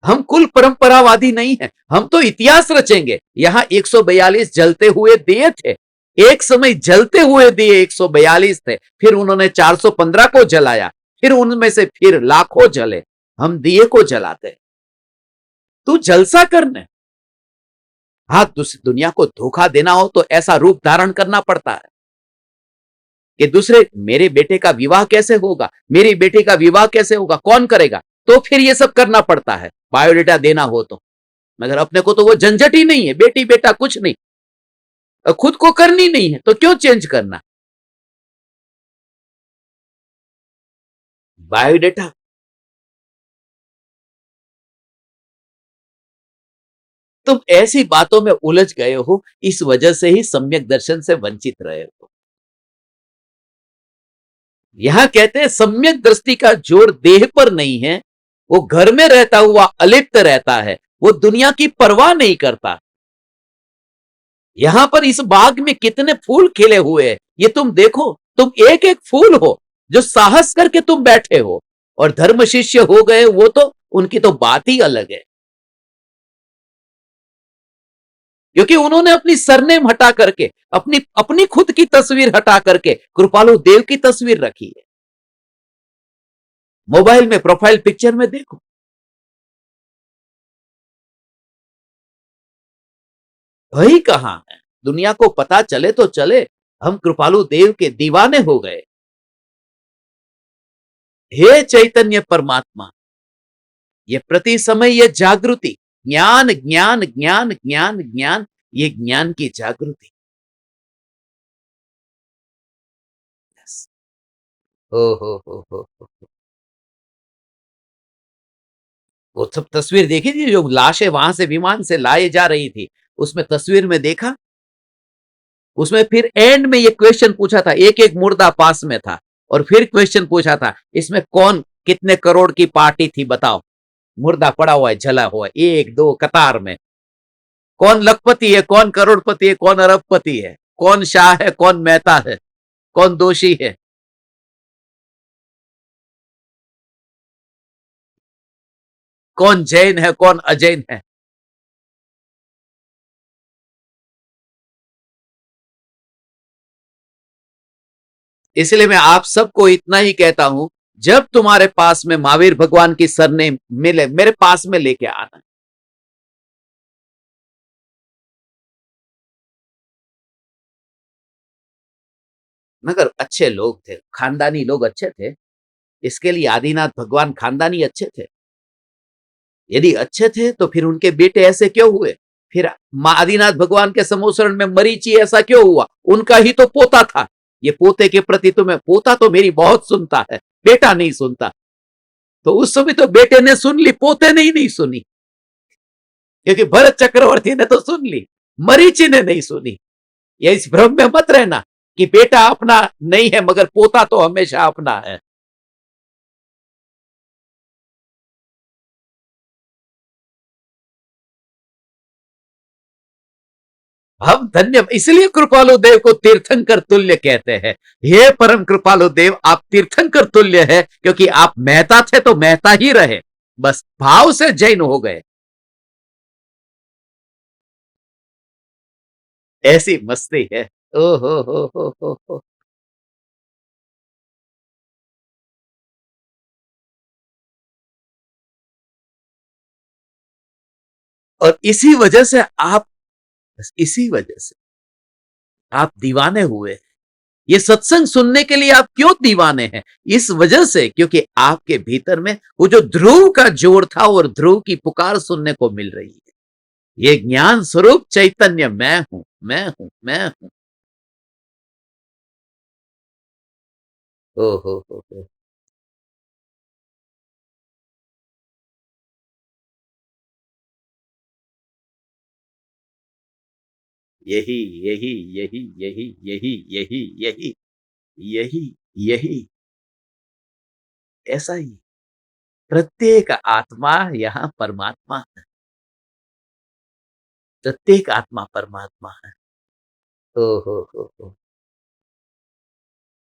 हम कुल परंपरावादी नहीं हैं, हम तो इतिहास रचेंगे। यहां 142 जलते हुए दिए थे, एक समय जलते हुए दिए 142 थे, फिर उन्होंने 415 को जलाया, फिर उनमें से फिर लाखों जले। हम दिए को जलाते। तू जलसा करने। हाँ, दुनिया को धोखा देना हो तो ऐसा रूप धारण करना पड़ता है कि दूसरे, मेरे बेटे का विवाह कैसे होगा, मेरी बेटी का विवाह कैसे होगा, कौन करेगा, तो फिर ये सब करना पड़ता है बायोडेटा देना हो तो। मगर अपने को तो वो झंझट ही नहीं है, बेटी बेटा कुछ नहीं, खुद को करनी नहीं है तो क्यों चेंज करना बायोडेटा। तुम ऐसी बातों में उलझ गए हो, इस वजह से ही सम्यक दर्शन से वंचित रहे हो। यहां कहते हैं सम्यक दृष्टि का जोर देह पर नहीं है, वो घर में रहता हुआ अलिप्त रहता है, वो दुनिया की परवाह नहीं करता। यहां पर इस बाग में कितने फूल खिले हुए हैं, ये तुम देखो, तुम एक एक फूल हो जो साहस करके तुम बैठे हो। और धर्म शिष्य हो गए वो तो उनकी तो बात ही अलग है, क्योंकि उन्होंने अपनी सरनेम हटा करके, अपनी अपनी खुद की तस्वीर हटा करके कृपालु देव की तस्वीर रखी है। मोबाइल में प्रोफाइल पिक्चर में देखो। वही कहां है, दुनिया को पता चले तो चले, हम कृपालु देव के दीवाने हो गए। हे चैतन्य परमात्मा, ये प्रति समय ये जागृति, ज्ञान ज्ञान ज्ञान ज्ञान ज्ञान, ये ज्ञान की जागृति। हो हो। वो सब तस्वीर देखी थी जो लाशें वहां से विमान से लाई जा रही थी, उसमें तस्वीर में देखा, उसमें फिर एंड में ये क्वेश्चन पूछा था, एक एक मुर्दा पास में था, और फिर क्वेश्चन पूछा था, इसमें कौन कितने करोड़ की पार्टी थी बताओ। मुर्दा पड़ा हुआ है, जला हुआ है, एक दो कतार में। कौन लखपति है, कौन करोड़पति है, कौन अरबपति है, कौन शाह है, कौन मेहता है, कौन दोषी है। कौन जैन है, कौन अजैन है। इसलिए मैं आप सबको इतना ही कहता हूं, जब तुम्हारे पास में महावीर भगवान की सरनेम मिले, मेरे पास में लेके आना। मगर अच्छे लोग थे, खानदानी लोग अच्छे थे, इसके लिए आदिनाथ भगवान खानदानी अच्छे थे। यदि अच्छे थे तो फिर उनके बेटे ऐसे क्यों हुए, फिर आदिनाथ भगवान के समोसरण में मरीची ऐसा क्यों हुआ, उनका ही तो पोता था। ये पोते के प्रति तुम्हें, पोता तो मेरी बहुत सुनता है, बेटा नहीं सुनता। तो उस समय तो बेटे ने सुन ली, पोते ने ही नहीं सुनी, क्योंकि भरत चक्रवर्ती ने तो सुन ली, मरीची ने नहीं सुनी। ये इस भ्रम में मत रहना कि बेटा अपना नहीं है मगर पोता तो हमेशा अपना है। हम धन्य, इसलिए कृपालु देव को तीर्थंकर तुल्य कहते हैं। हे परम कृपालु देव, आप तीर्थंकर तुल्य है, क्योंकि आप मेहता थे तो मेहता ही रहे, बस भाव से जैन हो गए। ऐसी मस्ती है। ओ हो। और इसी वजह से आप, इसी वजह से आप दीवाने हुए। ये सत्संग सुनने के लिए आप क्यों दीवाने हैं, इस वजह से क्योंकि आपके भीतर में वो जो ध्रुव का जोर था और ध्रुव की पुकार सुनने को मिल रही है। ये ज्ञान स्वरूप चैतन्य मैं हूं, मैं हूं, मैं हूं। ओ हो। यही यही यही यही यही यही यही यही यही ऐसा ही प्रत्येक आत्मा यहां परमात्मा है, प्रत्येक आत्मा परमात्मा है। ओ हो।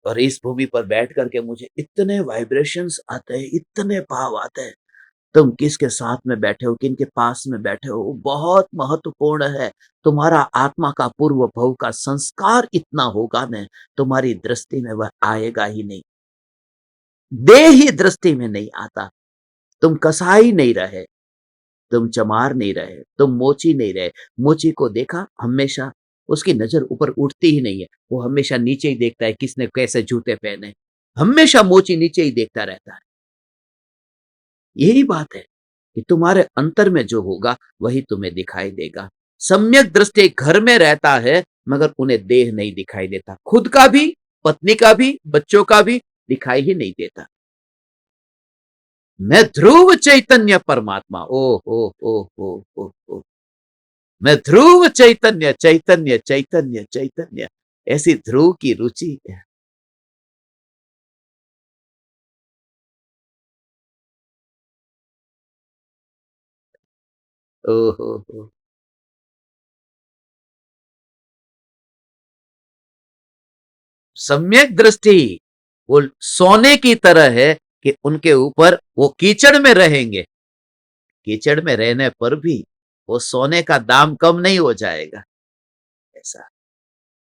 और इस भूमि पर बैठ करके मुझे इतने वाइब्रेशंस आते हैं, इतने भाव आते हैं, तुम किसके साथ में बैठे हो, किनके पास में बैठे हो, वो बहुत महत्वपूर्ण है। तुम्हारा आत्मा का पूर्व भव का संस्कार इतना होगा न, तुम्हारी दृष्टि में वह आएगा ही नहीं। देह ही दृष्टि में नहीं आता। तुम कसाई नहीं रहे, तुम चमार नहीं रहे, तुम मोची नहीं रहे। मोची को देखा, हमेशा उसकी नजर ऊपर उठती ही नहीं है, वो हमेशा नीचे ही देखता है किसने कैसे जूते पहने। हमेशा मोची नीचे ही देखता रहता है। यही बात है कि तुम्हारे अंतर में जो होगा वही तुम्हें दिखाई देगा। सम्यक दृष्टि घर में रहता है, मगर उन्हें देह नहीं दिखाई देता, खुद का भी, पत्नी का भी, बच्चों का भी दिखाई ही नहीं देता। मैं ध्रुव चैतन्य परमात्मा, ओ हो हो। मैं ध्रुव चैतन्य चैतन्य चैतन्य चैतन्य, ऐसी ध्रुव की रुचि है। ओ हो। सम्यक दृष्टि वो सोने की तरह है कि उनके ऊपर वो कीचड़ में रहेंगे, कीचड़ में रहने पर भी वो सोने का दाम कम नहीं हो जाएगा। ऐसा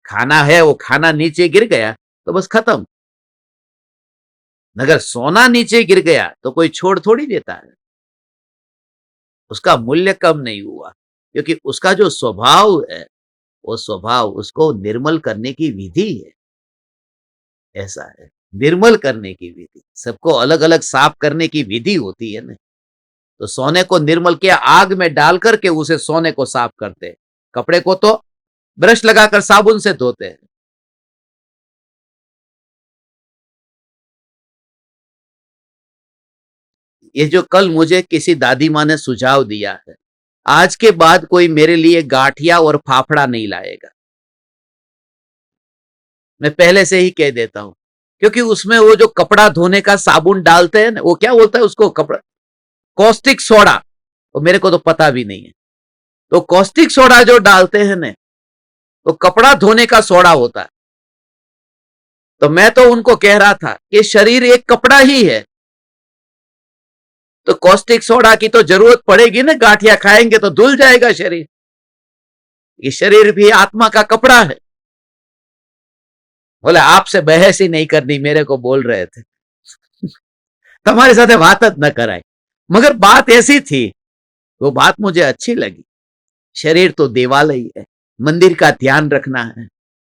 खाना है, वो खाना नीचे गिर गया तो बस खत्म। मगर सोना नीचे गिर गया तो कोई छोड़ थोड़ी देता है, उसका मूल्य कम नहीं हुआ, क्योंकि उसका जो स्वभाव है, वो स्वभाव उसको निर्मल करने की विधि है। ऐसा है, निर्मल करने की विधि, सबको अलग अलग साफ करने की विधि होती है ना। तो सोने को निर्मल किया, आग में डाल करके उसे सोने को साफ करते हैं। कपड़े को तो ब्रश लगाकर साबुन से धोते हैं। ये जो कल मुझे किसी दादी माँ ने सुझाव दिया है, आज के बाद कोई मेरे लिए गाठिया और फाफड़ा नहीं लाएगा, मैं पहले से ही कह देता हूं। क्योंकि उसमें वो जो कपड़ा धोने का साबुन डालते हैं ना, वो क्या बोलता है उसको, कपड़ा, कॉस्टिक सोडा, वो मेरे को तो पता भी नहीं है। तो कॉस्टिक सोडा जो डालते हैं ना, वो कपड़ा धोने का सोडा होता है। तो मैं तो उनको कह रहा था कि शरीर एक कपड़ा ही है, तो कॉस्टिक सोडा की तो जरूरत पड़ेगी ना, गांठिया खाएंगे तो धुल जाएगा शरीर। ये शरीर भी आत्मा का कपड़ा है। बोले आपसे बहस ही नहीं करनी, मेरे को बोल रहे थे तुम्हारे साथ बात न कराए। मगर बात ऐसी थी, वो बात मुझे अच्छी लगी। शरीर तो देवालय ही है, मंदिर का ध्यान रखना है।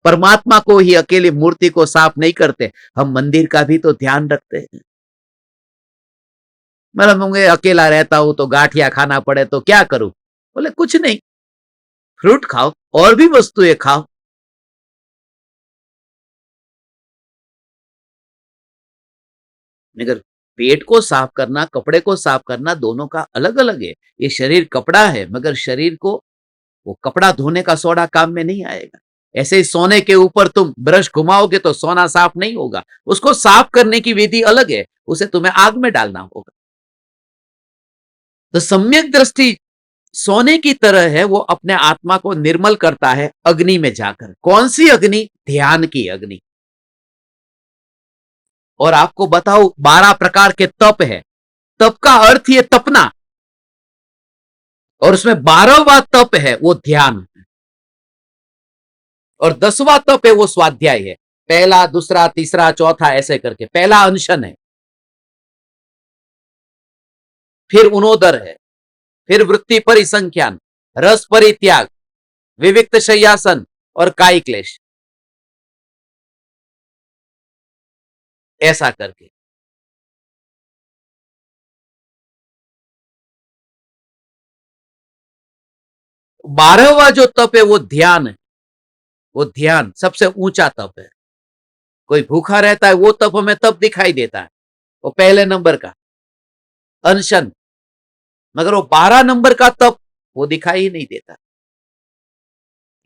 परमात्मा को ही, अकेली मूर्ति को साफ नहीं करते, हम मंदिर का भी तो ध्यान रखते हैं। मतलब होंगे अकेला रहता हूं तो गांठिया खाना पड़े तो क्या करूं? बोले कुछ नहीं, फ्रूट खाओ, और भी वस्तुएं खाओ। मगर पेट को साफ करना, कपड़े को साफ करना, दोनों का अलग अलग है। ये शरीर कपड़ा है, मगर शरीर को वो कपड़ा धोने का सोडा काम में नहीं आएगा। ऐसे ही सोने के ऊपर तुम ब्रश घुमाओगे तो सोना साफ नहीं होगा, उसको साफ करने की विधि अलग है, उसे तुम्हें आग में डालना होगा। तो सम्यक दृष्टि सोने की तरह है, वो अपने आत्मा को निर्मल करता है अग्नि में जाकर। कौन सी अग्नि? ध्यान की अग्नि। और आपको बताओ 12 प्रकार के तप है। तप का अर्थ ये तपना, और उसमें 12वां तप है वो ध्यान, और 10वां तप है वो स्वाध्याय है। पहला, दूसरा, तीसरा, चौथा, ऐसे करके। पहला अनशन है, फिर उनोदर है, फिर वृत्ति परिसंख्यान, रस परित्याग, विविक्त शय्यासन और कायिक क्लेश, ऐसा करके। 12वां जो तप है वो ध्यान है। वो ध्यान सबसे ऊंचा तप है। कोई भूखा रहता है, वो तप हमें तब दिखाई देता है, वो पहले नंबर का अनशन। मगर वो 12 नंबर का तप वो दिखाई ही नहीं देता।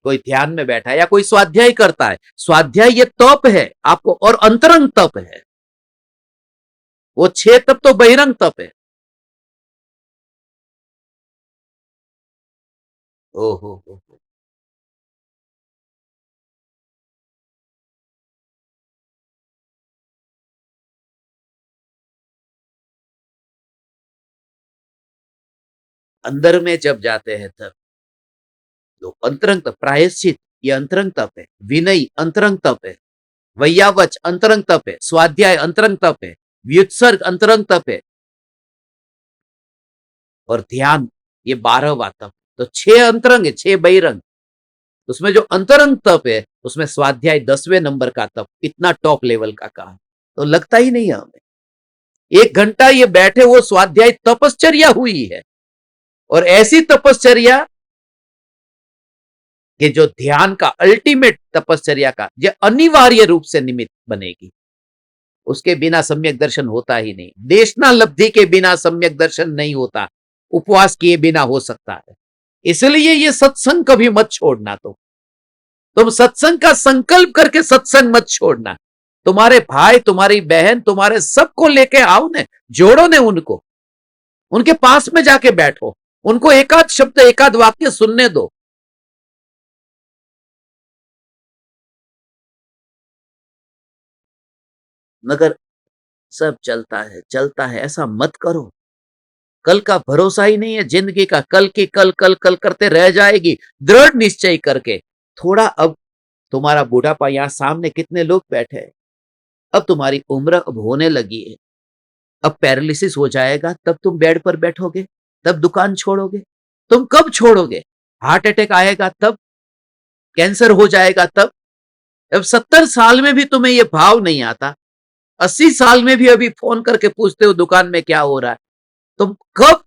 कोई ध्यान में बैठा है या कोई स्वाध्याय करता है, स्वाध्याय ये तप है आपको, और अंतरंग तप है। वो 6 तप तो बहिरंग तप है। ओ हो। अंदर में जब जाते हैं तब तो अंतरंग तप, प्रायश्चित ये अंतरंग तप है, विनय अंतरंग तप है, वैयावच अंतरंग तप है, स्वाध्याय अंतरंग तप है, व्युत्सर्ग अंतरंग तप है और ध्यान ये 12वां तप। तो 6 अंतरंग है, 6 बहिरंग। उसमें जो अंतरंग तप है उसमें स्वाध्याय 10वें नंबर का तप, इतना टॉप लेवल का काम तो लगता ही नहीं है हमें। 1 घंटा ये बैठे वो स्वाध्याय तपश्चर्या हुई है और ऐसी तपश्चर्या कि जो ध्यान का अल्टीमेट तपश्चर्या का जो अनिवार्य रूप से निमित्त बनेगी। उसके बिना सम्यक दर्शन होता ही नहीं। देशनालब्धि के बिना सम्यक दर्शन नहीं होता, उपवास किए बिना हो सकता है। इसलिए ये सत्संग कभी मत छोड़ना। तुम सत्संग का संकल्प करके सत्संग मत छोड़ना। तुम्हारे भाई, तुम्हारी बहन, तुम्हारे सबको लेके आओ ने, जोड़ो ने उनको, उनके पास में जाके बैठो, उनको एकाध शब्द एकाध वाक्य सुनने दो। मगर सब चलता है, ऐसा मत करो। कल का भरोसा ही नहीं है जिंदगी का, कल की कल कल कल करते रह जाएगी। दृढ़ निश्चय करके थोड़ा, अब तुम्हारा बुढ़ापा यहां सामने कितने लोग बैठे हैं, अब तुम्हारी उम्र अब होने लगी है, अब पैरालिसिस हो जाएगा तब तुम बेड पर बैठोगे, तब दुकान छोड़ोगे। तुम कब छोड़ोगे? हार्ट अटैक आएगा तब, कैंसर हो जाएगा तब। अब 70 साल में भी तुम्हें यह भाव नहीं आता, 80 साल में भी अभी फोन करके पूछते हो दुकान में क्या हो रहा है।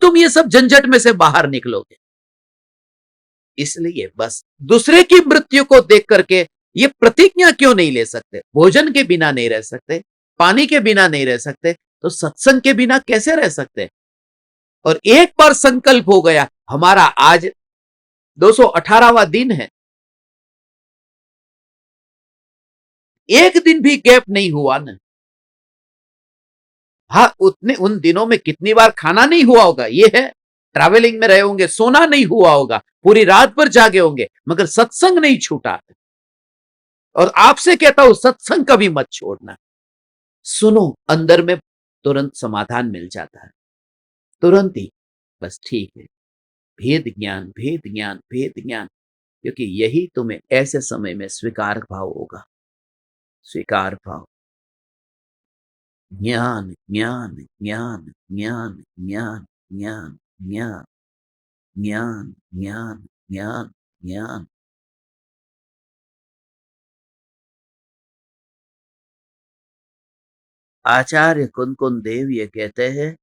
तुम ये सब झंझट में से बाहर निकलोगे? इसलिए बस दूसरे की मृत्यु को देख करके ये प्रतिज्ञा क्यों नहीं ले सकते? भोजन के बिना नहीं रह सकते, पानी के बिना नहीं रह सकते, तो सत्संग के बिना कैसे रह सकते? और एक बार संकल्प हो गया, हमारा आज 218वां दिन है, एक दिन भी गैप नहीं हुआ ना। हाँ, उतने उन दिनों में कितनी बार खाना नहीं हुआ होगा ये है, ट्रैवलिंग में रहे होंगे, सोना नहीं हुआ होगा, पूरी रात भर जागे होंगे, मगर सत्संग नहीं छूटा। और आपसे कहता हूं सत्संग कभी मत छोड़ना। सुनो, अंदर में तुरंत समाधान मिल जाता है, तुरंत ही। बस ठीक है, भेद ज्ञान, भेद ज्ञान, भेद ज्ञान, क्योंकि यही तुम्हें ऐसे समय में स्वीकार भाव होगा। स्वीकार भाव, ज्ञान ज्ञान ज्ञान ज्ञान ज्ञान ज्ञान ज्ञान ज्ञान ज्ञान ज्ञान ज्ञान। आचार्य कुनकुन देव ये कहते हैं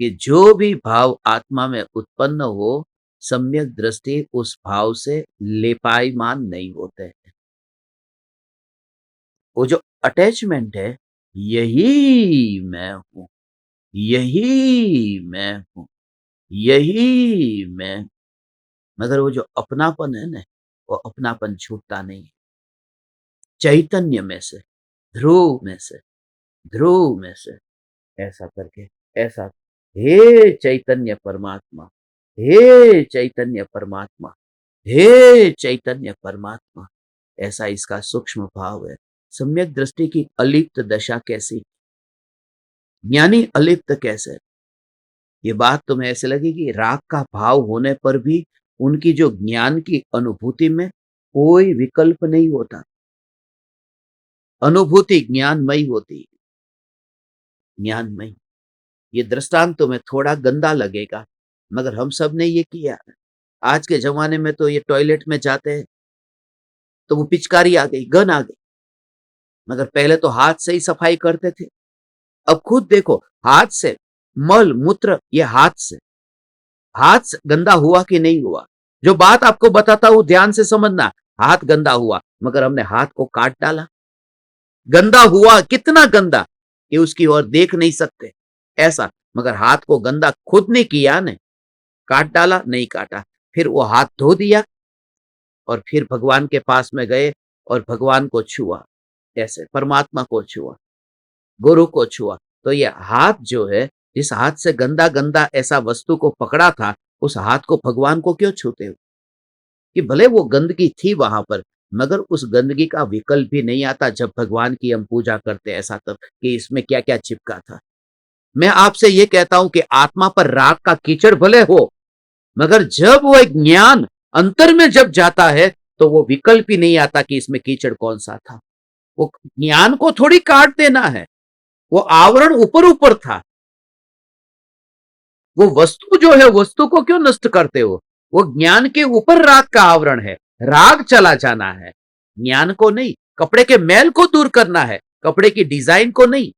कि जो भी भाव आत्मा में उत्पन्न हो, सम्यक दृष्टि उस भाव से लेपायमान नहीं होते हैं। वो जो अटैचमेंट है, यही मैं हूं, यही मैं हूं, यही मैं। मगर वो जो अपनापन है ना, वो अपनापन छूटता नहीं। चैतन्य में से, ध्रुव में से, ध्रुव में से, ऐसा करके, ऐसा, हे चैतन्य परमात्मा, हे चैतन्य परमात्मा, हे चैतन्य परमात्मा, ऐसा इसका सूक्ष्म भाव है। सम्यक दृष्टि की अलिप्त दशा कैसी, ज्ञानी अलिप्त कैसे? ये बात तुम्हें ऐसे लगेगी, राग का भाव होने पर भी उनकी जो ज्ञान की अनुभूति में कोई विकल्प नहीं होता। अनुभूति ज्ञानमयी होती है, ज्ञानमयी। ये दृष्टांत तुम्हें थोड़ा गंदा लगेगा, मगर हम सब ने ये किया। आज के जमाने में तो ये टॉयलेट में जाते हैं तो वो पिचकारी आ गई, गन आ गई, मगर पहले तो हाथ से ही सफाई करते थे। अब खुद देखो, हाथ से मल मूत्र, ये हाथ से गंदा हुआ कि नहीं हुआ? जो बात आपको बताता हूं ध्यान से समझना, हाथ गंदा हुआ, मगर हमने हाथ को काट डाला। गंदा हुआ, कितना गंदा कि उसकी ओर देख नहीं सकते ऐसा, मगर हाथ को गंदा खुद ने किया ने, काट डाला नहीं काटा, फिर वो हाथ धो दिया और फिर भगवान के पास में गए और भगवान को छुआ, ऐसे परमात्मा को छुआ, गुरु को छुआ। तो ये हाथ जो है, जिस हाथ से गंदा गंदा ऐसा वस्तु को पकड़ा था, उस हाथ को भगवान को क्यों छूते हो? कि भले वो गंदगी थी वहां पर, मगर उस गंदगी का विकल्प भी नहीं आता जब भगवान की हम पूजा करते ऐसा, तब कि इसमें क्या क्या चिपका था। मैं आपसे ये कहता हूं कि आत्मा पर राग का कीचड़ भले हो, मगर जब वो एक ज्ञान अंतर में जब जाता है तो वो विकल्प ही नहीं आता कि इसमें कीचड़ कौन सा था। वो ज्ञान को थोड़ी काट देना है, वो आवरण ऊपर ऊपर था। वो वस्तु जो है, वस्तु को क्यों नष्ट करते हो? वो ज्ञान के ऊपर राग का आवरण है, राग चला जाना है, ज्ञान को नहीं। कपड़े के मैल को दूर करना है, कपड़े की डिजाइन को नहीं।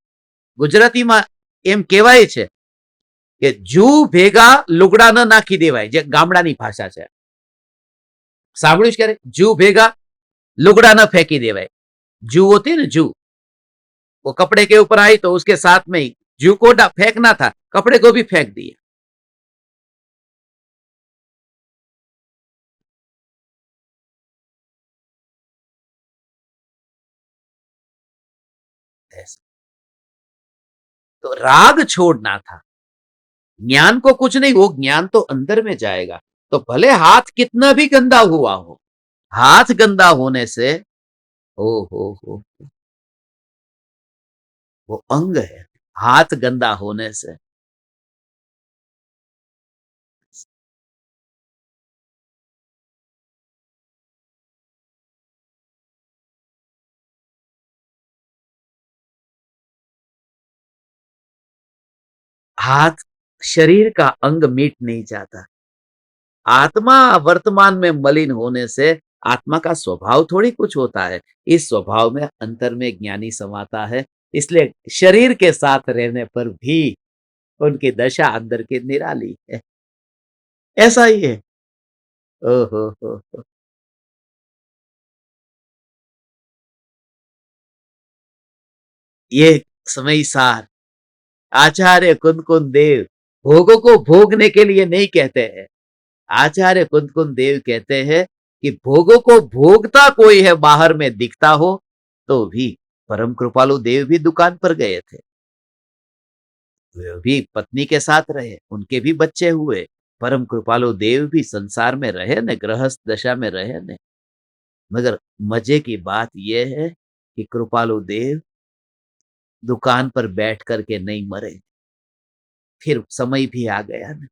ગુજરાતીમાં એમ કહેવાય છે કે જુ ભેગા લુગડા ન નાખી દેવાય, જે ગામડાની ભાષા છે, સાંભળ્યું ક્યારે? જુ ભેગા लुगड़ा न फेंकी देवाय। जू होती है ना, जू, वो कपड़े के ऊपर आई तो उसके साथ में ही जू को फेंकना था, कपड़े को भी फेंक दिया। तो राग छोड़ना था, ज्ञान को कुछ नहीं, वो ज्ञान तो अंदर में जाएगा। तो भले हाथ कितना भी गंदा हुआ हो, हाथ गंदा होने से हो वो अंग है, हाथ गंदा होने से। हाथ शरीर का अंग मीट नहीं जाता। आत्मा वर्तमान में मलिन होने से आत्मा का स्वभाव थोड़ी कुछ होता है। इस स्वभाव में अंतर में ज्ञानी समाता है, इसलिए शरीर के साथ रहने पर भी उनकी दशा अंदर की निराली है। ऐसा ही है। ओहो हो। ये समय सार आचार्य कुंद कुंद देव भोगों को भोगने के लिए नहीं कहते हैं। आचार्य कुंद कुंद देव कहते हैं कि भोगों को भोगता कोई है बाहर में दिखता हो तो भी। परम कृपालु देव भी दुकान पर गए थे, वे भी पत्नी के साथ रहे, उनके भी बच्चे हुए। परम कृपालु देव भी संसार में रहे न, गृहस्थ दशा में रहे न। मगर मजे की बात यह है कि कृपालु देव दुकान पर बैठ करके नहीं मरे, फिर समय भी आ गया न।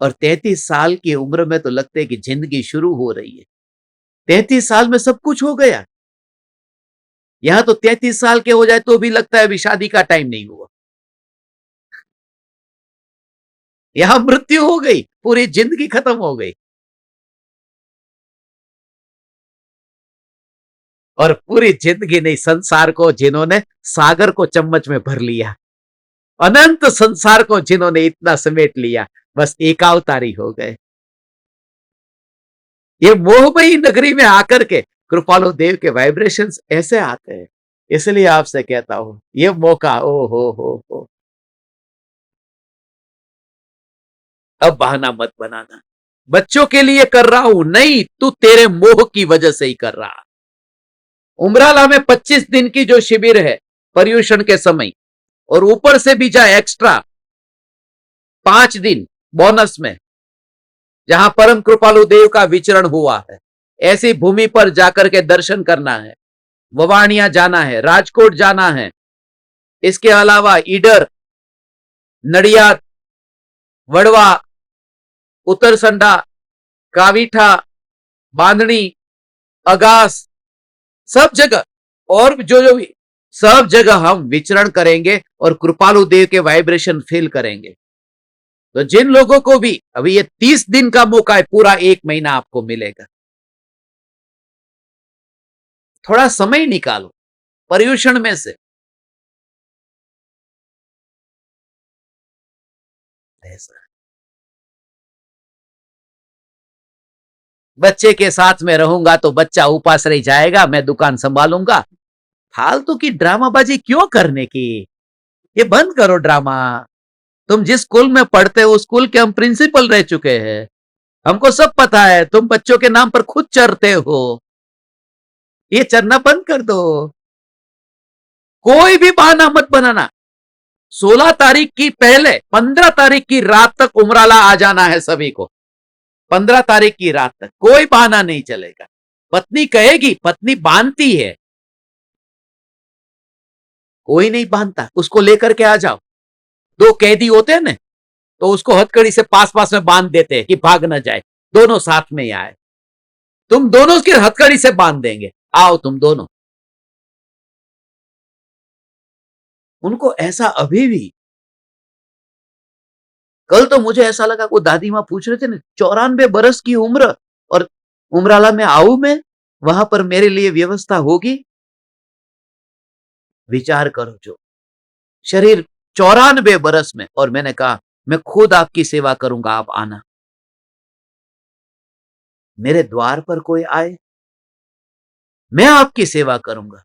और 33 साल की उम्र में तो लगते है कि जिंदगी शुरू हो रही है। 33 साल में सब कुछ हो गया। यहां तो 33 साल के हो जाए तो भी लगता है अभी शादी का टाइम नहीं हुआ। यहां मृत्यु हो गई, पूरी जिंदगी खत्म हो गई। और पूरी जिंदगी नहीं, संसार को जिन्होंने सागर को चम्मच में भर लिया, अनंत संसार को जिन्होंने इतना समेट लिया, बस एकावतारी हो गए। ये मोहमयी नगरी में आकर के कृपालु देव के वाइब्रेशंस ऐसे आते हैं। इसलिए आपसे कहता हूं, ये मौका, ओ हो। अब बहाना मत बनाना, बच्चों के लिए कर रहा हूं नहीं, तू तेरे मोह की वजह से ही कर रहा। उमराला में 25 दिन की जो शिविर है पर्यूषण के समय, और ऊपर से भी जा एक्स्ट्रा 5 दिन बोनस में, जहां परम कृपालु देव का विचरण हुआ है, ऐसी भूमि पर जाकर के दर्शन करना है। ववाणिया जाना है, राजकोट जाना है, इसके अलावा ईडर, नडियाद, वड़वा, उत्तरसंडा, कावीठा, बांधनी, अगास, सब जगह, और जो जो भी, सब जगह हम विचरण करेंगे और कृपालु देव के वाइब्रेशन फील करेंगे। तो जिन लोगों को भी अभी ये 30 दिन का मौका है, पूरा 1 महीना आपको मिलेगा, थोड़ा समय निकालो पर्यूषण में से। ऐसा बच्चे के साथ में रहूंगा तो बच्चा उपास रह जाएगा, मैं दुकान संभालूंगा। फालतू की ड्रामाबाजी क्यों करने की? ये बंद करो ड्रामा। तुम जिस स्कूल में पढ़ते हो उस स्कूल के हम प्रिंसिपल रह चुके हैं, हमको सब पता है। तुम बच्चों के नाम पर खुद चढ़ते हो, ये चढ़ना बंद कर दो। कोई भी बहाना मत बनाना। 16 तारीख की पहले 15 तारीख की रात तक उमराला आ जाना है सभी को। 15 तारीख की रात तक कोई बहाना नहीं चलेगा। पत्नी कहेगी, पत्नी बांधती है, कोई नहीं बांधता, उसको लेकर के आ जाओ। 2 कैदी होते हैं ना, तो उसको हथकड़ी से पास पास में बांध देते हैं कि भाग न जाए, दोनों साथ में ही आए। तुम दोनों की हथकड़ी से बांध देंगे, आओ तुम दोनों। उनको ऐसा अभी भी, कल तो मुझे ऐसा लगा, वो दादी माँ पूछ रहे थे ना, 94 बरस की उम्र, और उमराला में आऊ मैं, वहां पर मेरे लिए व्यवस्था होगी। विचार करो, जो शरीर 94 बरस में, और मैंने कहा मैं खुद आपकी सेवा करूंगा, आप आना। मेरे द्वार पर कोई आए, मैं आपकी सेवा करूंगा।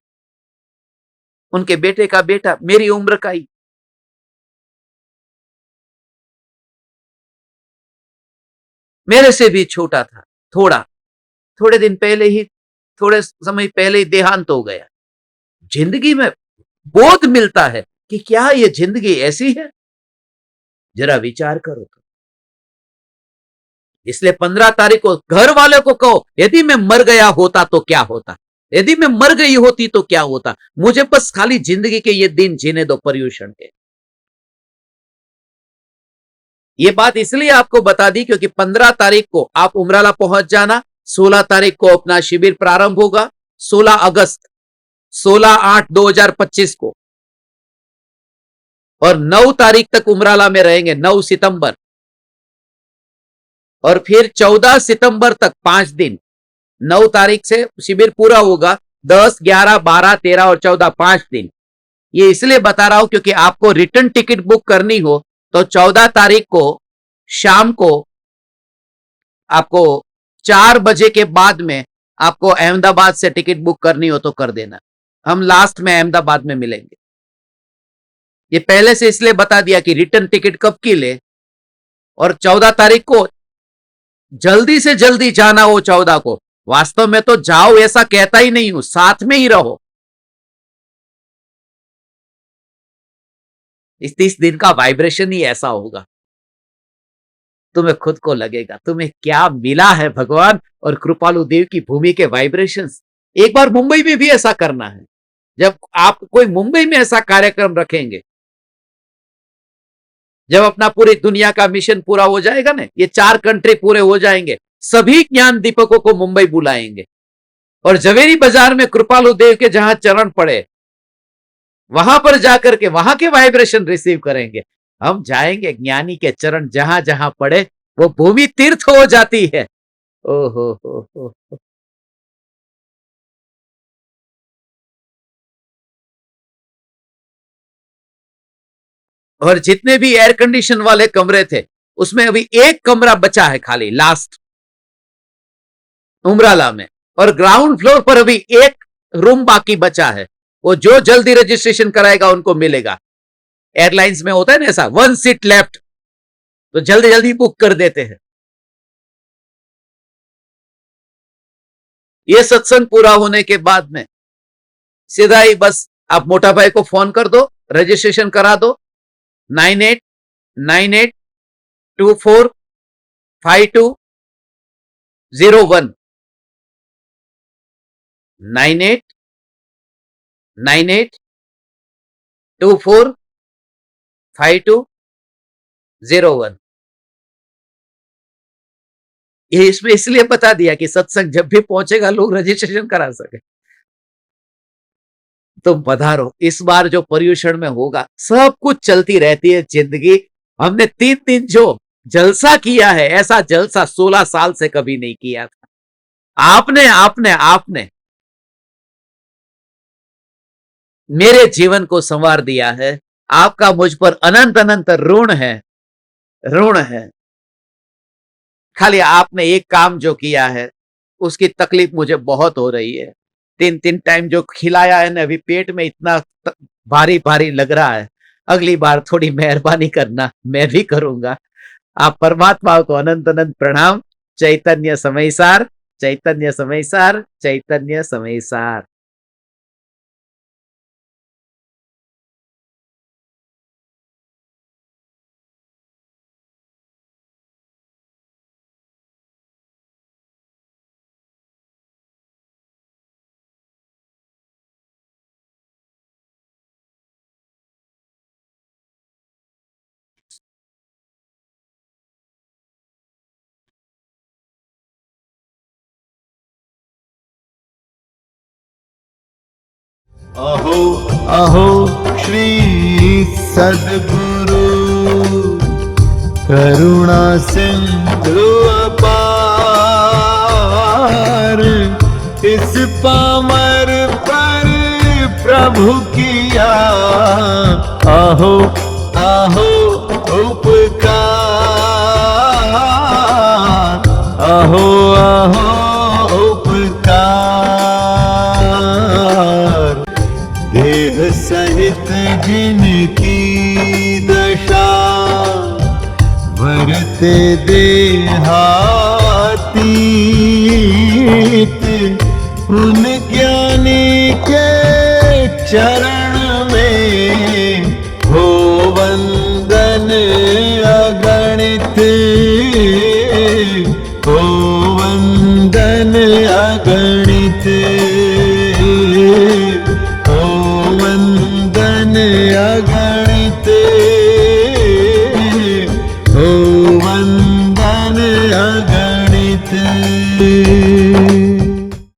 उनके बेटे का बेटा मेरी उम्र का ही, मेरे से भी छोटा था, थोड़ा, थोड़े दिन पहले ही, थोड़े समय पहले ही देहांत हो गया। जिंदगी में बोध मिलता है कि क्या ये जिंदगी ऐसी है, जरा विचार करो तो। इसलिए 15 तारीख को घर वाले को कहो, यदि मैं मर गया होता तो क्या होता, यदि मैं मर गई होती तो क्या होता, मुझे बस खाली जिंदगी के ये दिन जीने दो पर्यूषण के। ये बात इसलिए आपको बता दी क्योंकि 15 तारीख को आप उमराला पहुंच जाना, 16 तारीख को अपना शिविर प्रारंभ होगा, 16 अगस्त, 16/8/2025 को, और 9 तारीख तक उमराला में रहेंगे, 9 सितंबर, और फिर 14 सितंबर तक 5 दिन, 9 तारीख से शिविर पूरा होगा, 10, 11, 12, 13 और 14, 5 दिन। ये इसलिए बता रहा हूं क्योंकि आपको रिटर्न टिकट बुक करनी हो तो 14 तारीख को शाम को आपको 4 बजे के बाद में आपको अहमदाबाद से टिकट बुक करनी हो तो कर देना। हम लास्ट में अहमदाबाद में मिलेंगे। ये पहले से इसलिए बता दिया कि रिटर्न टिकट कब की ले, और 14 तारीख को जल्दी से जल्दी जाना हो। 14 को वास्तव में तो जाओ ऐसा कहता ही नहीं हूं, साथ में ही रहो। इस 30 दिन का वाइब्रेशन ही ऐसा होगा, तुम्हें खुद को लगेगा तुम्हें क्या मिला है भगवान और कृपालु देव की भूमि के वाइब्रेशंस। एक बार मुंबई में भी ऐसा करना है। जब आप कोई मुंबई में ऐसा कार्यक्रम रखेंगे, जब अपना पूरी दुनिया का मिशन पूरा हो जाएगा ना, ये 4 कंट्री पूरे हो जाएंगे, सभी ज्ञान दीपकों को मुंबई बुलाएंगे, और जवेरी बाजार में कृपालु देव के जहां चरण पड़े, वहां पर जाकर के वहां के वाइब्रेशन रिसीव करेंगे। हम जाएंगे, ज्ञानी के चरण जहां जहां पड़े वो भूमि तीर्थ हो जाती है। ओहो हो। और जितने भी एयर कंडीशन वाले कमरे थे, उसमें अभी एक कमरा बचा है खाली, लास्ट उमराला में, और ग्राउंड फ्लोर पर अभी एक रूम बाकी बचा है। वो जो जल्दी रजिस्ट्रेशन कराएगा उनको मिलेगा। एयरलाइंस में होता है ना ऐसा, 1 सीट लेफ्ट, तो जल्दी जल्दी बुक कर देते हैं। ये सत्संग पूरा होने के बाद में सीधा ही बस आप मोटा भाई को फोन कर दो, रजिस्ट्रेशन करा दो, 9898245201, 9898245201। ये इसमें इसलिए बता दिया कि सत्संग जब भी पहुंचेगा लोग रजिस्ट्रेशन करा सके। तो पधारो, इस बार जो पर्यूषण में होगा, सब कुछ चलती रहती है जिंदगी। हमने 3 दिन जो जलसा किया है, ऐसा जलसा 16 साल से कभी नहीं किया था। आपने आपने आपने मेरे जीवन को संवार दिया है। आपका मुझ पर अनंत अनंत ऋण है, ऋण है। खाली आपने एक काम जो किया है उसकी तकलीफ मुझे बहुत हो रही है। 3 टाइम जो खिलाया है ना, अभी पेट में इतना भारी भारी लग रहा है। अगली बार थोड़ी मेहरबानी करना, मैं भी करूंगा। आप परमात्मा को अनंत अनंत प्रणाम। चैतन्य समय सार, चैतन्य समय सार, चैतन्य समय सार। अहो अहो श्री सद्गुरु करुणा सिंधु अपार, इस पामर पर प्रभु किया आहो आहो उपकार, आहो आहो उपकार। देह सहित जिनकी दशा वरते देहातीत, उन ज्ञानी के चरण में हो वंदन अगणित, हो वंदन अगणित, हो वंदन अगणित, हो वंदन अगणित।